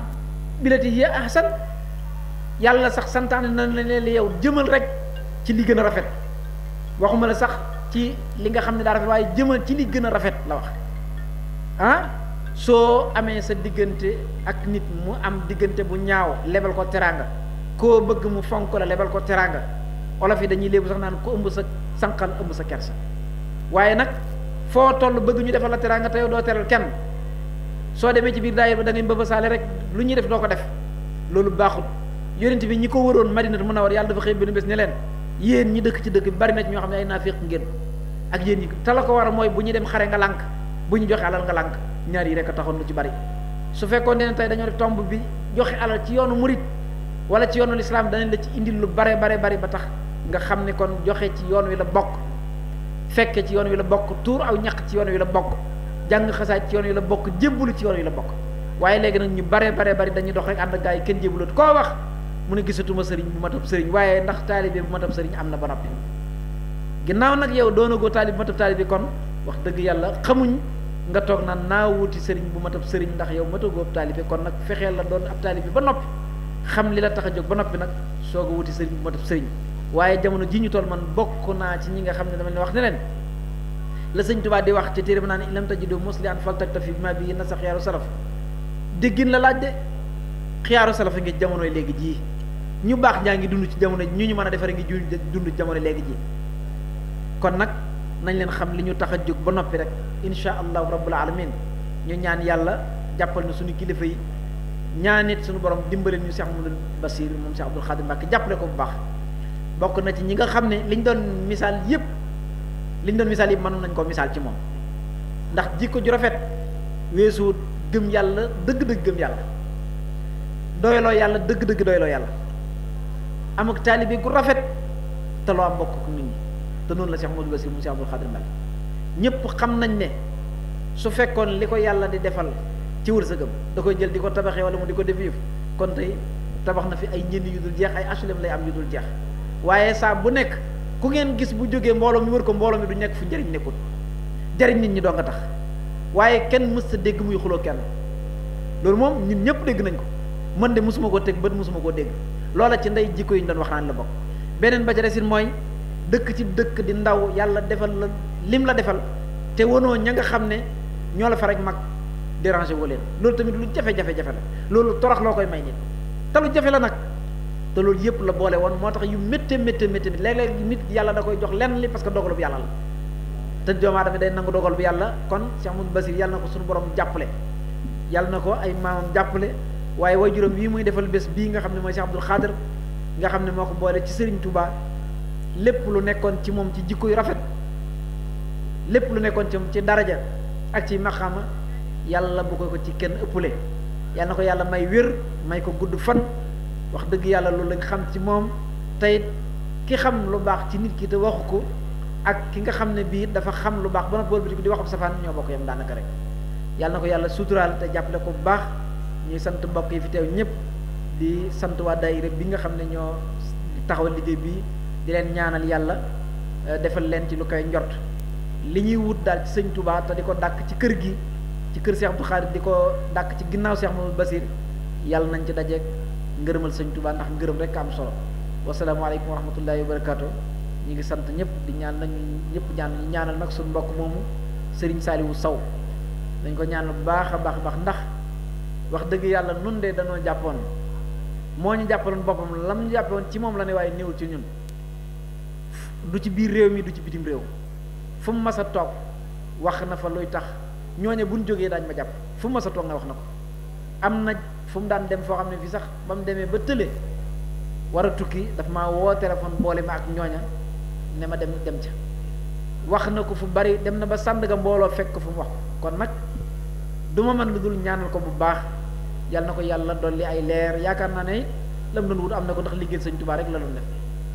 billati hiya ahsan. yàlla sax santaane na leen yow jëmal rek ci li gën a rafet. waxuma la sax ci li nga xam ne daa rafet, waaye jëmal ci li gën a rafet la wax. soo amee sa diggante ak nit mu am diggante bu ñaaw, lebal ko teraanga. koo bëgg mu fonk la, lebal ko teraanga. olof yi dañuy léebu sax naan ko ëmb sa sànqal ëmb sa kersa. waaye nag foo toll bëgg ñu defal la teraanga te yow doo teral kenn. soo demee ci biir daayira ba da ngay mbëbësaale rek lu ñuy def doo ko def. loolu baaxul. yonent bi ñi ko waroon Madinatu Munawwara yàlla dafa xëy benn bés ne leen yéen ñi dëkk ci dëkk bi bari na ci ñoo xam ne ay naafiq ngeen, ak yéen ñi te la ko war a mooy bu ñu dem xare nga lànk, bu ñu joxe alal nga lànk. ñaar yi rek a taxoon lu ci bari. su fekkoon ne tey dañoo def tomb bi joxe alal ci yoonu murit wala ci yoonu lislaam danañ la ci indil lu bari ba tax nga xam ne kon joxe ci yoon wi la bokk, fekke ci yoon wi la bokk, tuur aw ñaq ci yoon wi la bokk, jàng xasaay ci yoon wi la bokk, jébbalu ci yoon wi la bokk. waaye léegi nag ñu bare dañuy dox rek ànd ak gaa yi kenn jébbalut. koo wax mu ne gisatuma sëriñ bu matab sëriñ, waaye ndax taalibe bu matab sëriñ am na ba noppi. ginnaaw nag yow doonagoo taalib bu matab taalibe, kon wax dëgg yàlla xamuñ nga toog naan naa wuti sëriñ bu matab sëriñ ndax yow matagoo ab taalibe. kon nag fexeel la doon ab taalibe ba noppi, xam li la tax a jóg ba noppi nag soog a wuti sëriñ bu matab sëriñ. waaye jamono ji ñu toll man bokk naa ci ñi nga xam ne dama leen wax ne leen la sëñ Tuubaa di wax ci téere bi naan lam tajidu muslihan faltaktafi bima bihi nasa xiyaaru salaf. déggin la laaj de xiyaaru salaf ngi jamonoy léegi jii, ñu baax ñaa ngi dund ci jamono ñu mën a defare ngi dund ci jamono léegi ji. kon nag nañ leen xam li ñu tax a jóg ba noppi rek insha allahu rabbul alamin. ñu ñaan yàlla jàppal na suñu kilifa yi, ñaan it suñu borom dimbale ñu Cheikh Mouhamadou Bassir moom Cheikh Abdoul Khadim Mbacké jàppale ko bu baax. bokk na ci ñi nga xam ne liñ doon misaal yëpp mënoon nañ ko misaal ci moom. ndax jikko ju rafet weesu gëm yàlla dëgg-dëgg gëm yàlla, doyloo yàlla dëgg-dëgg doyloo yàlla, amuk taalibe gu rafet te loo am bokk ak nit ñi. te noonu la Cheikh Mouhamadou Bassir moom Cheikh Abdoul Khadim Mbacké ñëpp xam nañ ne su fekkoon li ko yàlla di defal ci wërsëgam da koy jël di ko tabaxee wala mu di ko def yëf, kon tey tabax na fi ay njënd yu dul jeex, ay HLM lay am yu dul jeex. waaye saa bu nekk ku ngeen gis bu jógee mbooloo mi wër ko, mbooloo mi du nekk fu njëriñ nekkul, jariñ nit ñi doo nga tax. waaye kenn mës sa dégg muy xuloo kenn. loolu moom ñun ñëpp dégg nañ ko, man de mosuma koo teg bët, mosuma koo dégg. loola ci ndey jikko yi ñu doon wax naan la bokk. beneen ba ca desit mooy dëkk ci dëkk di ndaw yàlla defal la lim la defal te wonoo ña nga xam ne ñoo la fa rek mag déranger woo leen loolu tamit lu jafe-jafe-jafe la loolu torox loo koy may nit te lu jafe la nag te loolu yëpp la boole woon moo tax yu métte léeg-léeg nit yàlla da koy jox lenn li parce que dogalu bu yàlla la te doomu aadama day nangu dogal bu yàlla kon Cheikh Mouhamadou Bassir yàlla na ko suñu borom jàppale yàlla na ko ay maamam jàppale waaye waajuram wii muy defal bés bii nga xam ne mooy Cheikh Abdoul Khadir nga xam ne moo ko boole ci Serigne Touba lépp lu nekkoon ci moom ci jikko yu rafet lépp lu nekkoon ci moom ci daraja ak ci maqaama yàlla bu ko ci kenn ëppale yàlla na ko yàlla may wér may ko gudd fan wax dëgg yàlla loolu lañ xam ci moom tey ki xam lu baax ci nit ki te waxu ko ak ki nga xam ne bii dafa xam lu baax ba noppi wëlbatiku di waxam safaan ñoo bokk yam daanaka rek yàlla na ko yàlla suturaal te jàppale ko bu baax ñuy sant mbokk yi fi teew ñëpp di sant waa daayira bi nga xam ne ñoo taxawal liggéey bi di leen ñaanal yàlla defal leen ci lu koy njort li ñuy wut daal ci sëñ Touba te di ko dàkk ci kër gi ci kër Cheikh Abdou Khadir di ko dàkk ci ginnaaw Cheikh Mouhamadou Bassir yàlla nañ ci dajeeg ngërëmal sëñ Touba ndax ngërëm rek am solo wasalaamaaleykum wa rahmatullahi wa barakaatu ñu ngi sant ñëpp di ñaan nañu ñëpp ñaanal nag suñu mbokk moomu Serigne Saliou Sow dañ ko ñaanal bu baax a baax ndax wax dëgg yàlla nun de danoo jàppoon moo ñu jàppaloon boppam lam ñu jàppoon ci moom la ne waaye néewul ci ñun du ci biir réew mi du ci bitim réew fu mu mas a toog wax na fa luy tax ñooñe buñ jógee daañ ma jàpp fu mu mas a toog na wax na ko am na fu mu daan dem foo xam ne fii sax ba mu demee ba tële war a tukki daf maa woo téléphone boole ma ak ñooña ne ma dem ca wax na ko fu bari dem na ba Sandaga mbooloo fekk ko fu mu wax kon nag du ma mën lu dul ñaanal ko bu baax yàlla na ko yàlla dolli ay leer yaakaar naa ne lam doon wut am na ko ndax liggéey sëñ Touba rek la doon def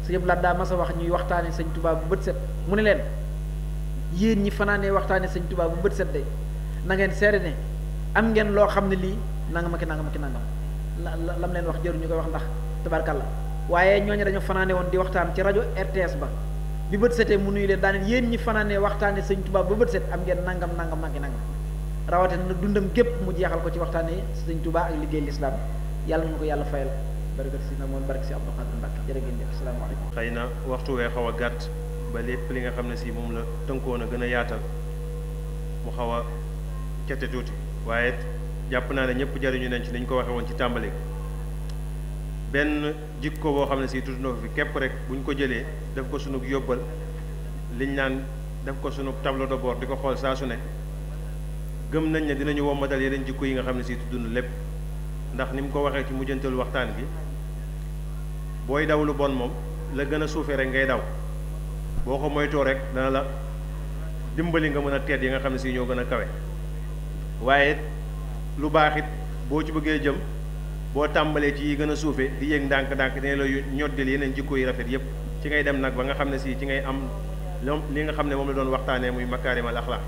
su yëpp laa daa mas a wax ñuy waxtaane sëñ Touba bu bët set mu ne leen yéen ñi fanaanee waxtaane sëñ Touba bu bët set de na ngeen seere ne am ngeen loo xam ne lii nangam ak nangam lam leen wax jëruñu koy wax ndax tabarkàlla waaye ñooñu dañoo fanaane woon di waxtaan ci rajo RTS ba bi bët setee mu nuyu leen daaneen yéen ñi fanaanee waxtaane sëñ Touba ba bët set am ngeen nangam rawatina nag dundam gépp mu jeexal ko ci waxtaane sëñ Touba ak liggéey lislaam yàlla na ko yàlla fayal barakat si na moom barak si Abdou Khadir Mbacke jërë ngeen jëf asalaamaaleykum.
xëy na waxtu wee xaw a gàtt ba lépp li nga xam ne si moom la tënkoon a gën a yaatal mu xaw a cete tuuti waaye jàpp naa ne ñëpp jariñu nañ ci niñ ko waxee woon ci tàmbali benn jikko boo xam ne si tudd na fi képp rek buñ ko jëlee def ko sunu yóbbal liñ naan def ko sunu tableau de bord di ko xool saa su ne gëm nañ ne dinañu wommatal yeneen jikko yi nga xam ne si tudd na lépp ndax ni mu ko waxee ci mujjantalu waxtaan bi booy daw lu bon moom la gën a suufee rek ngay daw boo ko moytoo rek dana la dimbali nga mën a teet yi nga xam ne si ñoo gën a kawe waaye lu baax it boo ci bëggee jëm boo tàmbalee ci yi gën a suufe di yéeg ndànk-ndànk dina la ñoddil yeneen jikko yi rafet yépp ci ngay dem nag ba nga xam ne si ci ngay am li nga xam ne moom la doon waxtaanee muy makaarimal axlaaq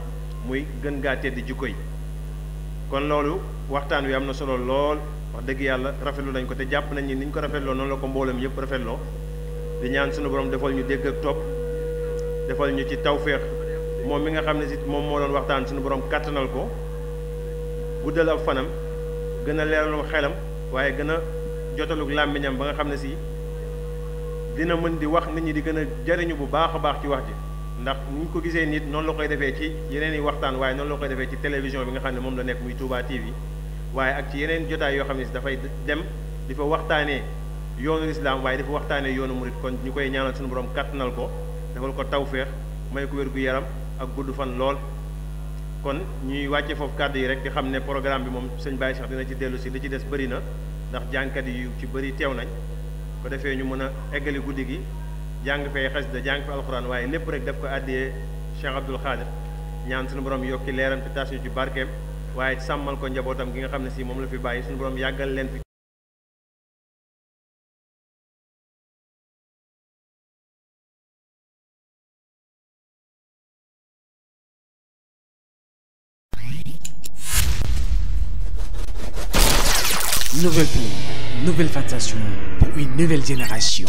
muy gën gaa tedd jikko yi kon loolu waxtaan wi am na solo lool wax dëgg yàlla rafetlu nañ ko te jàpp nañ ni niñ ko rafetloo noonu la ko mboolem yëpp rafetloo di ñaan suñu borom defal ñu dégg ak topp defal ñu ci tawféex moom mi nga xam ne si moom moo doon waxtaan suñu borom kàttanal ko guddal ab fanam gën a leeralu xelam waaye gën a jotalug làmmiñam ba nga xam ne si dina mën di wax nit ñi di gën a jariñu bu baax a baax ci wax ji ndax ni ñu ko gisee nit noonu la koy defee ci yeneen i waxtaan waaye noonu la koy defee ci télévision bi nga xam ne moom la nekk muy Touba TV waaye ak ci yeneen jotaay yoo xam ne si dafay dem di fa waxtaanee yoonu lislaam waaye di fa waxtaanee yoonu murit kon ñu koy ñaanal suñu borom kàttanal ko defal ko tawféex may ko wér gu yaram ak gudd fan lool. kon ñuy wàcce foofu kàddu yi rek di xam ne programme bi moom sëñ Baye Cheikh dina ci dellu si li ci des bëri na ndax jàngkat yu ci bëri teew nañ ko defee ñu mën a eggali guddi gi jàng fee xasida jàng fi alxuraan waaye lépp rek daf ko àddiyee Cheikh Abdoul Khadir ñaan suñu borom yokki leeram te taas ñu ci barkeem waaye sàmmal ko njabootam gi nga xam ne si moom la fi bàyyi suñu borom yàggal leen fi.
Nouvelle plume, nouvelle sensation pour une nouvelle génération.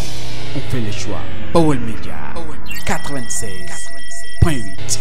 On fait le choix. Baol Média 96.8.